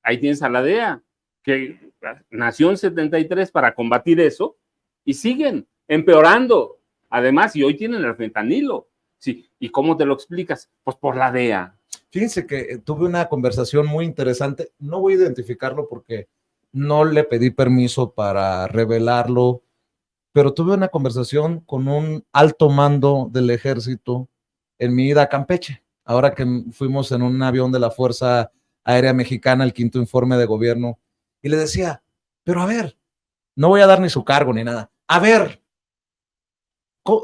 Ahí tienes a la DEA, que nació en 73 para combatir eso, y siguen empeorando. Además, y hoy tienen el fentanilo. Sí, ¿y cómo te lo explicas? Pues por la DEA. Fíjense que tuve una conversación muy interesante. No voy a identificarlo porque no le pedí permiso para revelarlo, pero tuve una conversación con un alto mando del ejército en mi ida a Campeche, ahora que fuimos en un avión de la Fuerza Aérea Mexicana, el 5º informe de gobierno, y le decía, pero a ver, no voy a dar ni su cargo ni nada, a ver,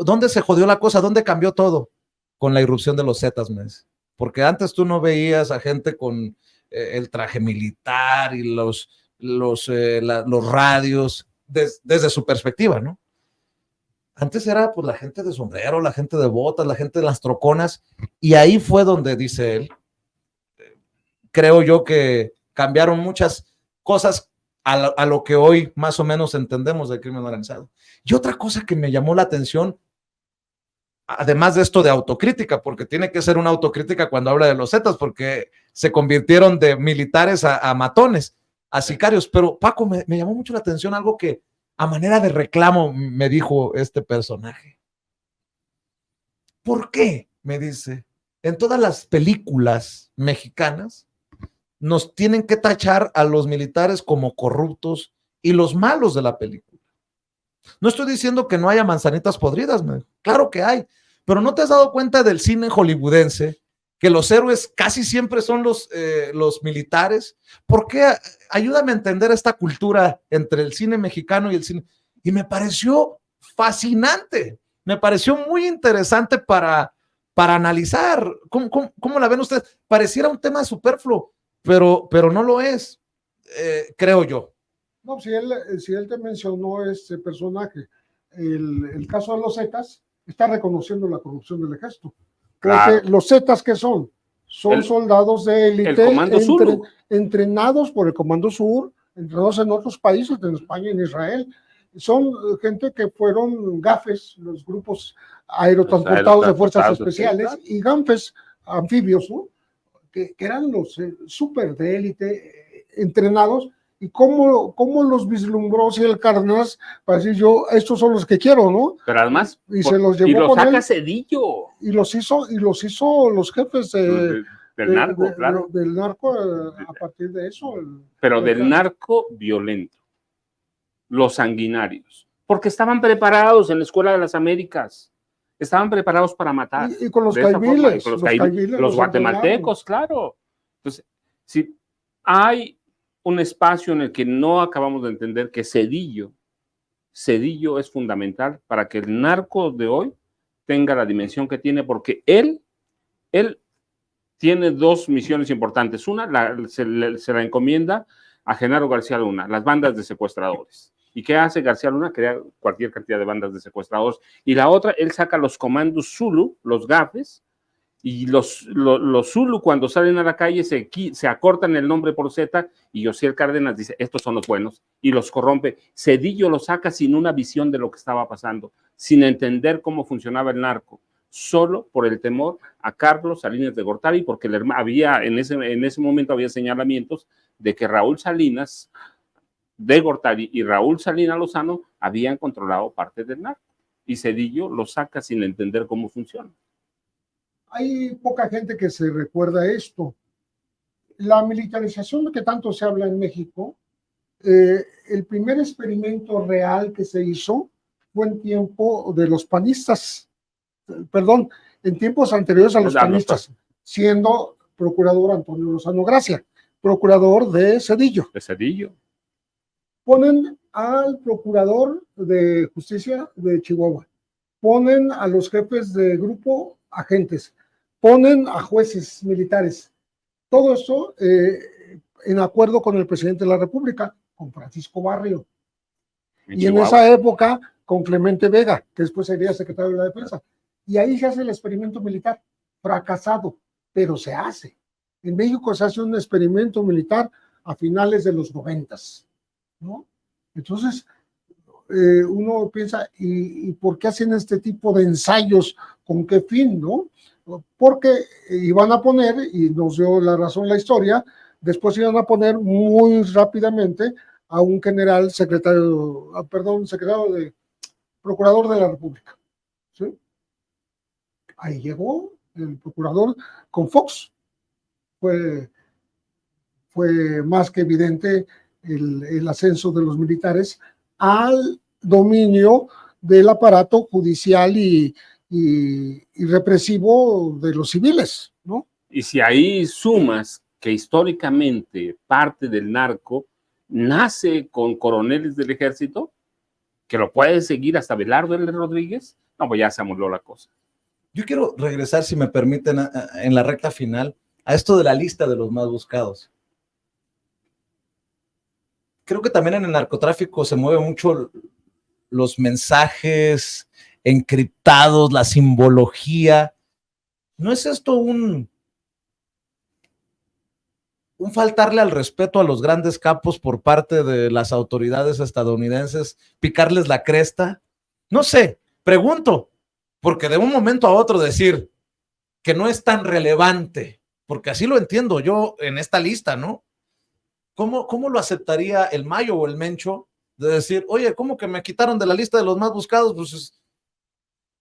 ¿dónde se jodió la cosa? ¿Dónde cambió todo? Con la irrupción de los Zetas, me dice. Porque antes tú no veías a gente con el traje militar y los radios desde su perspectiva, ¿no? Antes era pues la gente de sombrero, la gente de botas, la gente de las troconas, y ahí fue donde, dice él, creo yo que cambiaron muchas cosas a lo que hoy más o menos entendemos del crimen organizado. Y otra cosa que me llamó la atención, además de esto de autocrítica, porque tiene que ser una autocrítica cuando habla de los Zetas, porque se convirtieron de militares a matones, a sicarios, pero Paco, me llamó mucho la atención algo que a manera de reclamo me dijo este personaje. ¿Por qué? Me dice, en todas las películas mexicanas nos tienen que tachar a los militares como corruptos y los malos de la película. No estoy diciendo que no haya manzanitas podridas, claro que hay, pero ¿no te has dado cuenta del cine hollywoodense que los héroes casi siempre son los militares? ¿Por qué? Ayúdame a entender esta cultura entre el cine mexicano y el cine. Y me pareció fascinante, me pareció muy interesante para analizar. ¿Cómo la ven ustedes? Pareciera un tema superfluo, pero no lo es, creo yo. No, si él te mencionó este personaje, el caso de los Zetas, está reconociendo la corrupción del ejército. Porque los Zetas, ¿qué son? Son soldados de élite entrenados por el Comando Sur, entrenados en otros países, en España y en Israel. Son gente que fueron GAFES, los grupos aerotransportados de fuerzas especiales, y GANFES, anfibios, ¿no? Que eran los súper de élite entrenados. ¿Y cómo los vislumbró Ciel Cárdenas para decir yo, estos son los que quiero, ¿no? Pero además, se los llevó y los con saca él, Cedillo. y los hizo los jefes del narco, claro. Del narco a partir de eso. Pero del narco violento, los sanguinarios, porque estaban preparados en la Escuela de las Américas, estaban preparados para matar. Y con los caiviles. Los guatemaltecos, claro. Entonces, si hay un espacio en el que no acabamos de entender que Cedillo es fundamental para que el narco de hoy tenga la dimensión que tiene, porque él tiene dos misiones importantes. Una se la encomienda a Genaro García Luna, las bandas de secuestradores. ¿Y qué hace García Luna? Crea cualquier cantidad de bandas de secuestradores. Y la otra, él saca los comandos Zulu, los gafes, y los Zulu cuando salen a la calle se acortan el nombre por Z y Josiel Cárdenas dice, estos son los buenos, y los corrompe. Cedillo los saca sin una visión de lo que estaba pasando, sin entender cómo funcionaba el narco, solo por el temor a Carlos Salinas de Gortari, porque había en ese momento había señalamientos de que Raúl Salinas de Gortari y Raúl Salinas Lozano habían controlado parte del narco, y Cedillo lo saca sin entender cómo funciona. Hay poca gente que se recuerda esto. La militarización de que tanto se habla en México, el primer experimento real que se hizo fue en tiempo de los panistas, perdón, en tiempos anteriores a los panistas, siendo procurador Antonio Lozano Gracia, procurador de Cedillo. De Cedillo. Ponen al procurador de justicia de Chihuahua, ponen a los jefes de grupo agentes, ponen a jueces militares. Todo esto en acuerdo con el presidente de la República, con Francisco Barrio. Y en esa época con Clemente Vega, que después sería secretario de la Defensa. Y ahí se hace el experimento militar, fracasado, pero se hace. En México se hace un experimento militar a finales de los 90s, ¿no? Entonces, uno piensa, ¿y por qué hacen este tipo de ensayos? ¿Con qué fin, no? Porque iban a poner, y nos dio la razón la historia, después iban a poner muy rápidamente a un procurador de la República, ¿sí? Ahí llegó el procurador con Fox. Fue más que evidente el ascenso de los militares al dominio del aparato judicial y represivo de los civiles, ¿no? Y si ahí sumas que históricamente parte del narco nace con coroneles del ejército, que lo puede seguir hasta Belardo L. Rodríguez, no, pues ya se amoló la cosa. Yo quiero regresar, si me permiten, en la recta final, a esto de la lista de los más buscados. Creo que también en el narcotráfico se mueve mucho los mensajes encriptados, la simbología. ¿No es esto un faltarle al respeto a los grandes capos por parte de las autoridades estadounidenses, picarles la cresta? No sé, pregunto, porque de un momento a otro decir que no es tan relevante, porque así lo entiendo yo en esta lista, ¿no? ¿Cómo lo aceptaría el Mayo o el Mencho de decir, oye, ¿cómo que me quitaron de la lista de los más buscados? Pues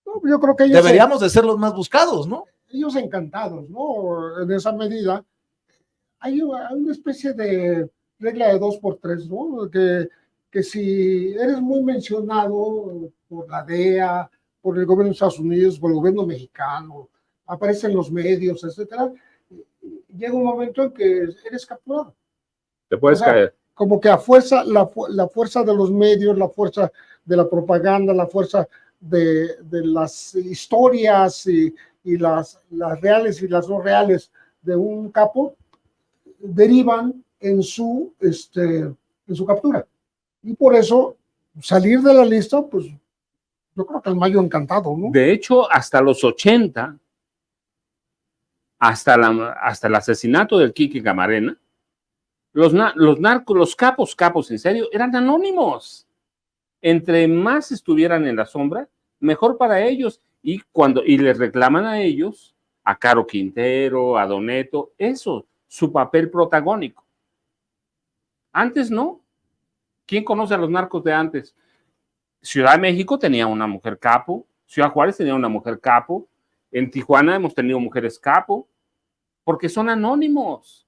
no, yo creo que ellos deberíamos de ser los más buscados, ¿no? Ellos encantados, ¿no? En esa medida hay una especie de regla de 2x3, ¿no? Que si eres muy mencionado por la DEA, por el gobierno de Estados Unidos, por el gobierno mexicano, aparecen los medios, etcétera, llega un momento en que eres capturado. Te puedes caer. Como que a fuerza, la fuerza de los medios, la fuerza de la propaganda, la fuerza de las historias y las reales y las no reales de un capo, derivan en su captura. Y por eso, salir de la lista, pues, yo creo que el Mayo encantado, ¿no? De hecho, hasta los 80, hasta el asesinato del Kiki Camarena, los narcos, los capos en serio, eran anónimos. Entre más estuvieran en la sombra, mejor para ellos. Y les reclaman a ellos, a Caro Quintero, a Doneto, eso, su papel protagónico. Antes no. ¿Quién conoce a los narcos de antes? Ciudad de México tenía una mujer capo, Ciudad Juárez tenía una mujer capo, en Tijuana hemos tenido mujeres capo, porque son anónimos.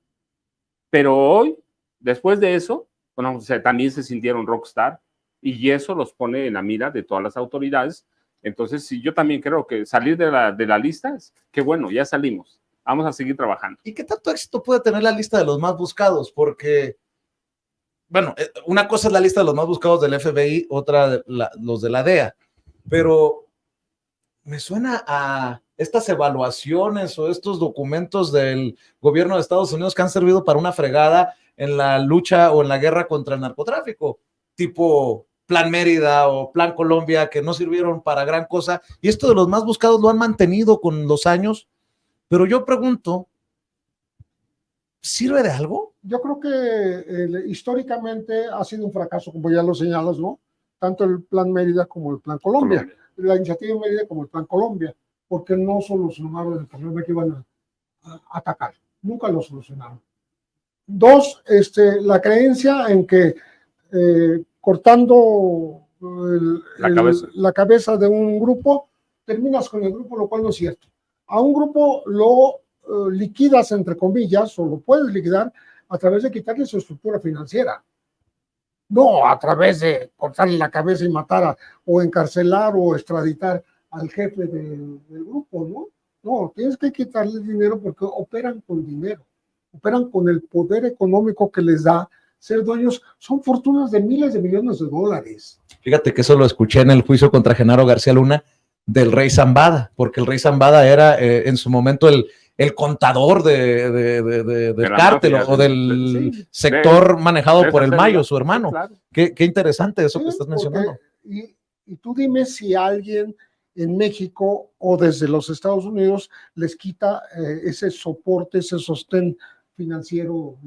Pero hoy, después de eso, bueno, también se sintieron rockstar y eso los pone en la mira de todas las autoridades. Entonces, sí, yo también creo que salir de la lista es que bueno, ya salimos, vamos a seguir trabajando. ¿Y qué tanto éxito puede tener la lista de los más buscados? Porque, bueno, una cosa es la lista de los más buscados del FBI, otra los de la DEA, pero me suena a estas evaluaciones o estos documentos del gobierno de Estados Unidos que han servido para una fregada en la lucha o en la guerra contra el narcotráfico, tipo Plan Mérida o Plan Colombia, que no sirvieron para gran cosa, y esto de los más buscados lo han mantenido con los años, pero yo pregunto, ¿sirve de algo? Yo creo que históricamente ha sido un fracaso, como ya lo señalas, ¿no? Tanto el Plan Mérida como el Plan Colombia. La iniciativa Mérida como el Plan Colombia, porque no solucionaron el problema que iban a atacar. Nunca lo solucionaron. Dos, la creencia en que cortando la cabeza de un grupo, terminas con el grupo, lo cual no es cierto. A un grupo lo liquidas, entre comillas, o lo puedes liquidar a través de quitarle su estructura financiera. No a través de cortarle la cabeza y matar o encarcelar o extraditar al jefe del grupo, ¿no? No, tienes que quitarle dinero porque operan con dinero, operan con el poder económico que les da ser dueños. Son fortunas de miles de millones de dólares. Fíjate que eso lo escuché en el juicio contra Genaro García Luna del Rey Zambada, porque el Rey Zambada era en su momento el contador del cártel o del sector manejado por el Mayo, su hermano. Sí, claro. Qué interesante eso que estás mencionando. Y tú dime si alguien en México o desde los Estados Unidos les quita ese soporte, ese sostén financiero,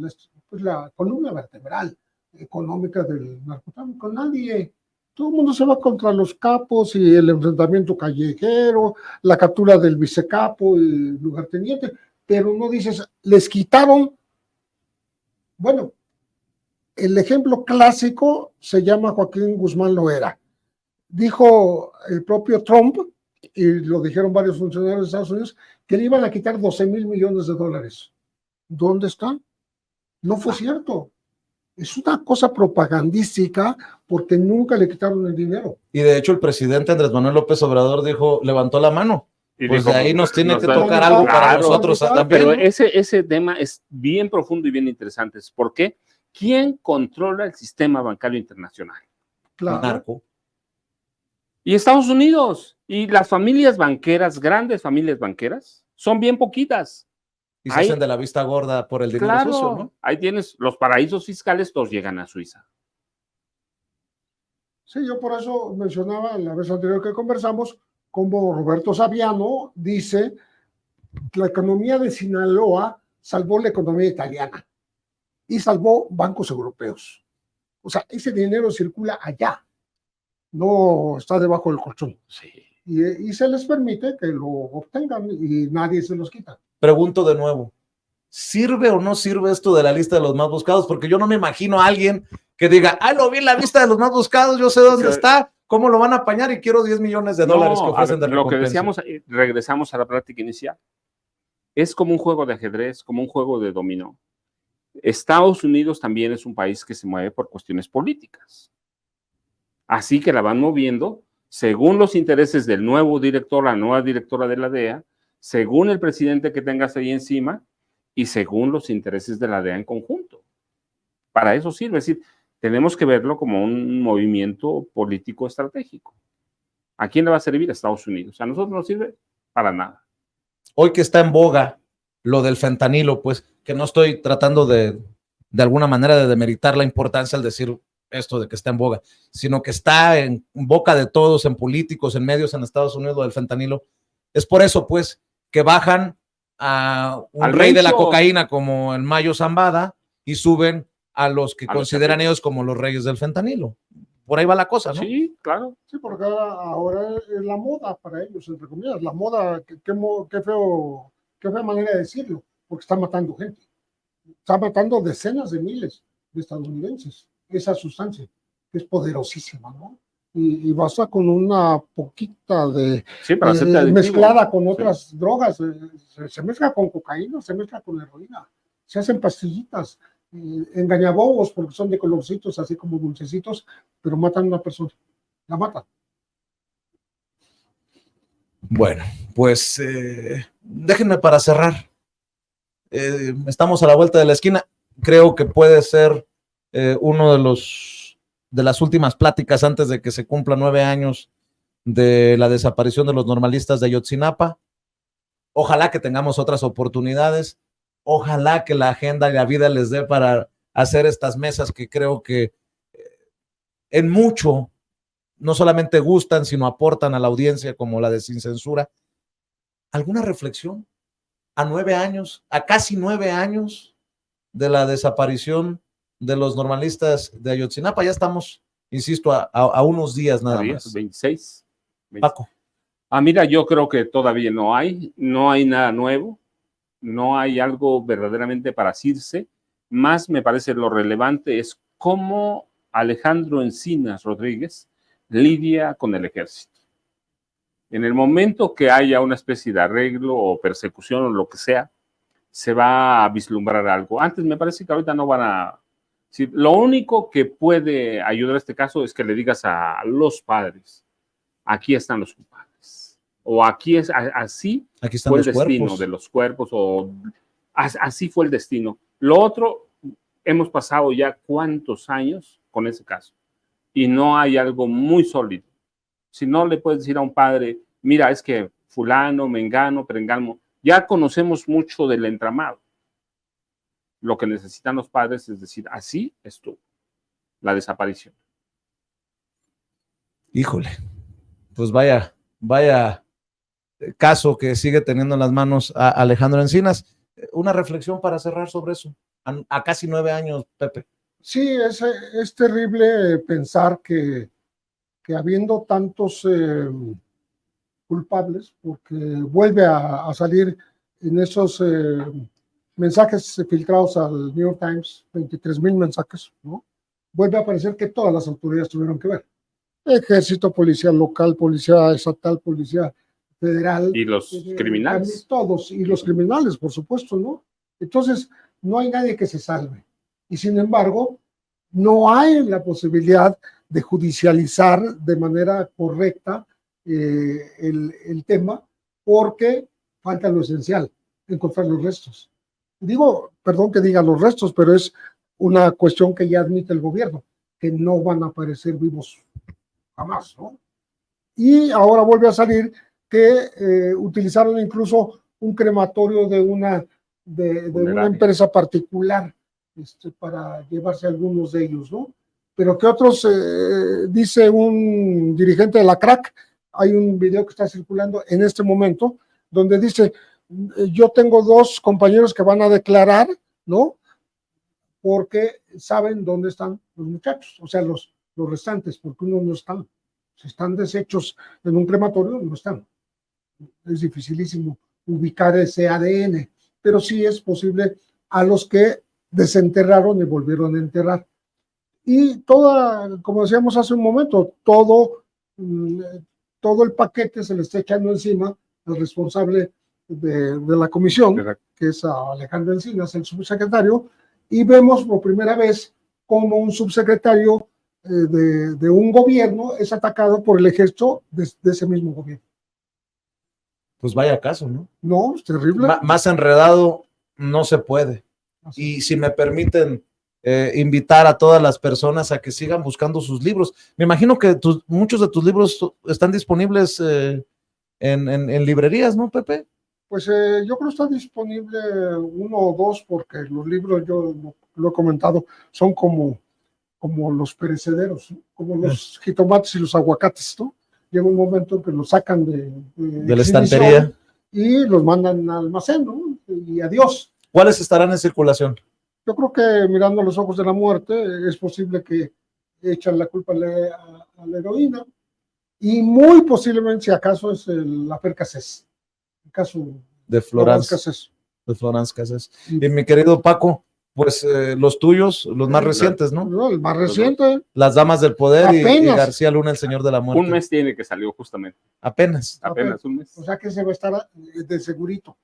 pues la columna vertebral económica del narcotráfico. Nadie. Todo el mundo se va contra los capos y el enfrentamiento callejero, la captura del vicecapo y lugarteniente, pero no dices, les quitaron. Bueno, el ejemplo clásico se llama Joaquín Guzmán Loera. Dijo el propio Trump, y lo dijeron varios funcionarios de Estados Unidos, que le iban a quitar 12 mil millones de dólares. ¿Dónde están? No fue cierto. Es una cosa propagandística porque nunca le quitaron el dinero. Y de hecho el presidente Andrés Manuel López Obrador levantó la mano. Y pues dijo, de ahí nos tiene que tocar algo para nosotros también. Pero ese tema es bien profundo y bien interesante. ¿Por qué? ¿Quién controla el sistema bancario internacional? Claro. Narco. Y Estados Unidos. Y las familias banqueras, grandes familias banqueras, son bien poquitas. Y se hacen de la vista gorda por el dinero sucio, ¿no? Ahí tienes los paraísos fiscales, todos llegan a Suiza. Sí, yo por eso mencionaba la vez anterior que conversamos, como Roberto Saviano dice, la economía de Sinaloa salvó la economía italiana y salvó bancos europeos. O sea, ese dinero circula allá, no está debajo del colchón. Sí. Y se les permite que lo obtengan y nadie se los quita. Pregunto de nuevo, ¿sirve o no sirve esto de la lista de los más buscados? Porque yo no me imagino a alguien que diga, lo vi en la lista de los más buscados, yo sé dónde está, cómo lo van a apañar y quiero 10 millones de dólares que ofrecen de recompensa. Lo que decíamos, regresamos a la práctica inicial. Es como un juego de ajedrez, como un juego de dominó. Estados Unidos también es un país que se mueve por cuestiones políticas. Así que la van moviendo según los intereses del nuevo director, la nueva directora de la DEA, según el presidente que tengas ahí encima y según los intereses de la DEA en conjunto. Para eso sirve, es decir, tenemos que verlo como un movimiento político estratégico. ¿A quién le va a servir? A Estados Unidos. A nosotros no sirve para nada. Hoy que está en boga lo del fentanilo, pues que no estoy tratando de alguna manera de demeritar la importancia al decir esto de que está en boga, sino que está en boca de todos, en políticos, en medios en Estados Unidos del fentanilo. Es por eso, pues, que bajan a un rey de la cocaína como el Mayo Zambada y suben a los que consideran ellos como los reyes del fentanilo. Por ahí va la cosa, ¿no? Sí, claro. Sí, porque ahora es la moda para ellos, entre comillas. La moda, qué fea manera de decirlo, porque está matando gente. Está matando decenas de miles de estadounidenses. Esa sustancia, que es poderosísima, ¿no? Y basta con una poquita de mezclada con otras drogas, se mezcla con cocaína, se mezcla con heroína, se hacen pastillitas, engañabobos porque son de colorcitos, así como dulcecitos, pero matan a una persona, la matan. Bueno, pues déjenme para cerrar. Estamos a la vuelta de la esquina. Creo que puede ser uno de las últimas pláticas antes de que se cumplan 9 años de la desaparición de los normalistas de Ayotzinapa. Ojalá que tengamos otras oportunidades. Ojalá que la agenda y la vida les dé para hacer estas mesas que creo que en mucho no solamente gustan, sino aportan a la audiencia, como la de Sin Censura. ¿Alguna reflexión? A 9 años, a casi 9 años de la desaparición de los normalistas de Ayotzinapa, ya estamos, insisto, a unos días nada más. 26. Paco. Mira, yo creo que todavía no hay nada nuevo, no hay algo verdaderamente para decirse. Más me parece lo relevante es cómo Alejandro Encinas Rodríguez lidia con el ejército. En el momento que haya una especie de arreglo o persecución o lo que sea, se va a vislumbrar algo. Antes me parece que ahorita no van a... Sí, lo único que puede ayudar a este caso es que le digas a los padres, aquí están los culpables, o aquí es así, aquí están fue los el destino cuerpos de los cuerpos, o así fue el destino. Lo otro, hemos pasado ya cuántos años con ese caso y no hay algo muy sólido. Si no le puedes decir a un padre, mira, es que fulano, mengano, perengano, ya conocemos mucho del entramado. Lo que necesitan los padres es decir, así estuvo la desaparición. Híjole, pues vaya caso que sigue teniendo en las manos a Alejandro Encinas. Una reflexión para cerrar sobre eso, a casi 9 años, Pepe. Sí, es terrible pensar que habiendo tantos culpables, porque vuelve a salir en esos mensajes filtrados al New York Times, 23,000 mensajes, ¿no? Vuelve a aparecer que todas las autoridades tuvieron que ver. Ejército, policía local, policía estatal, policía federal. Y los criminales. Todos, y los criminales, por supuesto, ¿no? Entonces, no hay nadie que se salve. Y sin embargo, no hay la posibilidad de judicializar de manera correcta el tema, porque falta lo esencial, encontrar los restos. Digo, perdón que diga los restos, pero es una cuestión que ya admite el gobierno, que no van a aparecer vivos jamás, ¿no? Y ahora vuelve a salir que utilizaron incluso un crematorio de una empresa particular para llevarse algunos de ellos, ¿no? Pero que otros, dice un dirigente de la CRAC, hay un video que está circulando en este momento, donde dice, yo tengo 2 compañeros que van a declarar, ¿no? Porque saben dónde están los muchachos, o sea, los restantes, porque unos no están. Si están deshechos en un crematorio, no están. Es dificilísimo ubicar ese ADN, pero sí es posible a los que desenterraron y volvieron a enterrar. Y como decíamos hace un momento, todo el paquete se le está echando encima al responsable de la comisión, que es Alejandro Encinas, el subsecretario, y vemos por primera vez como un subsecretario de un gobierno es atacado por el ejército de ese mismo gobierno. Pues vaya caso, ¿no? No, es terrible. Más enredado no se puede. Así. Y si me permiten invitar a todas las personas a que sigan buscando sus libros. Me imagino que muchos de tus libros están disponibles en librerías, ¿no, Pepe? Pues yo creo que está disponible 1 o 2, porque los libros, yo lo he comentado, son como los perecederos, ¿no? Como los jitomates y los aguacates, ¿no? Llega un momento en que los sacan de la estantería y los mandan al almacén, ¿no? Y adiós. ¿Cuáles estarán en circulación? Yo creo que Mirando a los ojos de la muerte es posible que echan la culpa a la heroína, y muy posiblemente, si acaso, es la Fer Cassés, el caso de Florence Cassés. De Florence Cassés. Y mi querido Paco, pues los tuyos, los más recientes, ¿no? No, el más reciente. Las Damas del Poder y García Luna, el Señor de la Muerte. Un mes tiene que salió justamente. Apenas un mes. O sea que se va a estar de segurito.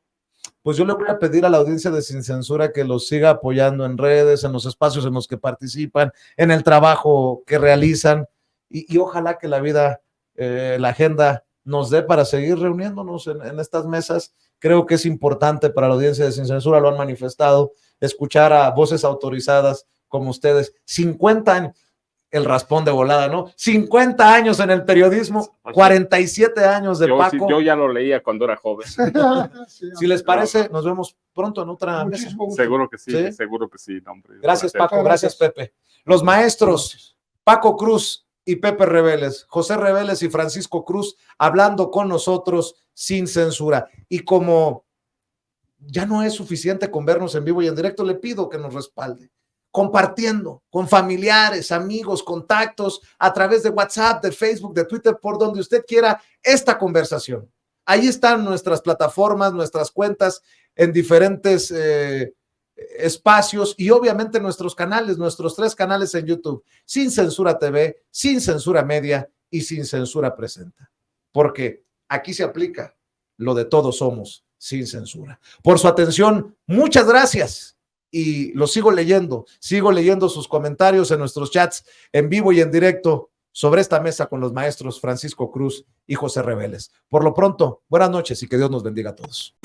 Pues yo le voy a pedir a la audiencia de Sin Censura que los siga apoyando en redes, en los espacios en los que participan, en el trabajo que realizan, y ojalá que la vida, la agenda nos dé para seguir reuniéndonos en estas mesas. Creo que es importante para la audiencia de Sin Censura, lo han manifestado, escuchar a voces autorizadas como ustedes. 50 años, el raspón de volada, ¿no? 50 años en el periodismo, 47 años de Paco. Sí, yo ya lo leía cuando era joven. Si les parece, nos vemos pronto en otra mesa. Seguro que sí, seguro que sí. No, hombre, gracias, Paco, gracias, Pepe. Los maestros Paco Cruz y Pepe Reveles, José Reveles y Francisco Cruz, hablando con nosotros sin censura. Y como ya no es suficiente con vernos en vivo y en directo, le pido que nos respalde, compartiendo con familiares, amigos, contactos, a través de WhatsApp, de Facebook, de Twitter, por donde usted quiera esta conversación. Ahí están nuestras plataformas, nuestras cuentas en diferentes espacios y obviamente nuestros canales, nuestros 3 canales en YouTube, Sin Censura TV, Sin Censura Media y Sin Censura Presenta. Porque aquí se aplica lo de todos somos sin censura. Por su atención, muchas gracias. Y lo sigo leyendo sus comentarios en nuestros chats en vivo y en directo sobre esta mesa con los maestros Francisco Cruz y José Reveles. Por lo pronto, buenas noches y que Dios nos bendiga a todos.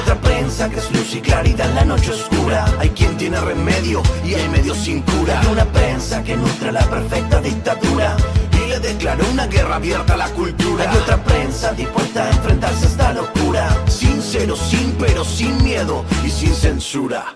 Otra prensa que es luz y claridad en la noche oscura. Hay quien tiene remedio y hay medios sin cura. Hay una prensa que nutre la perfecta dictadura y le declaró una guerra abierta a la cultura. Hay otra prensa dispuesta a enfrentarse a esta locura, sincero, sin pero, sin miedo y sin censura.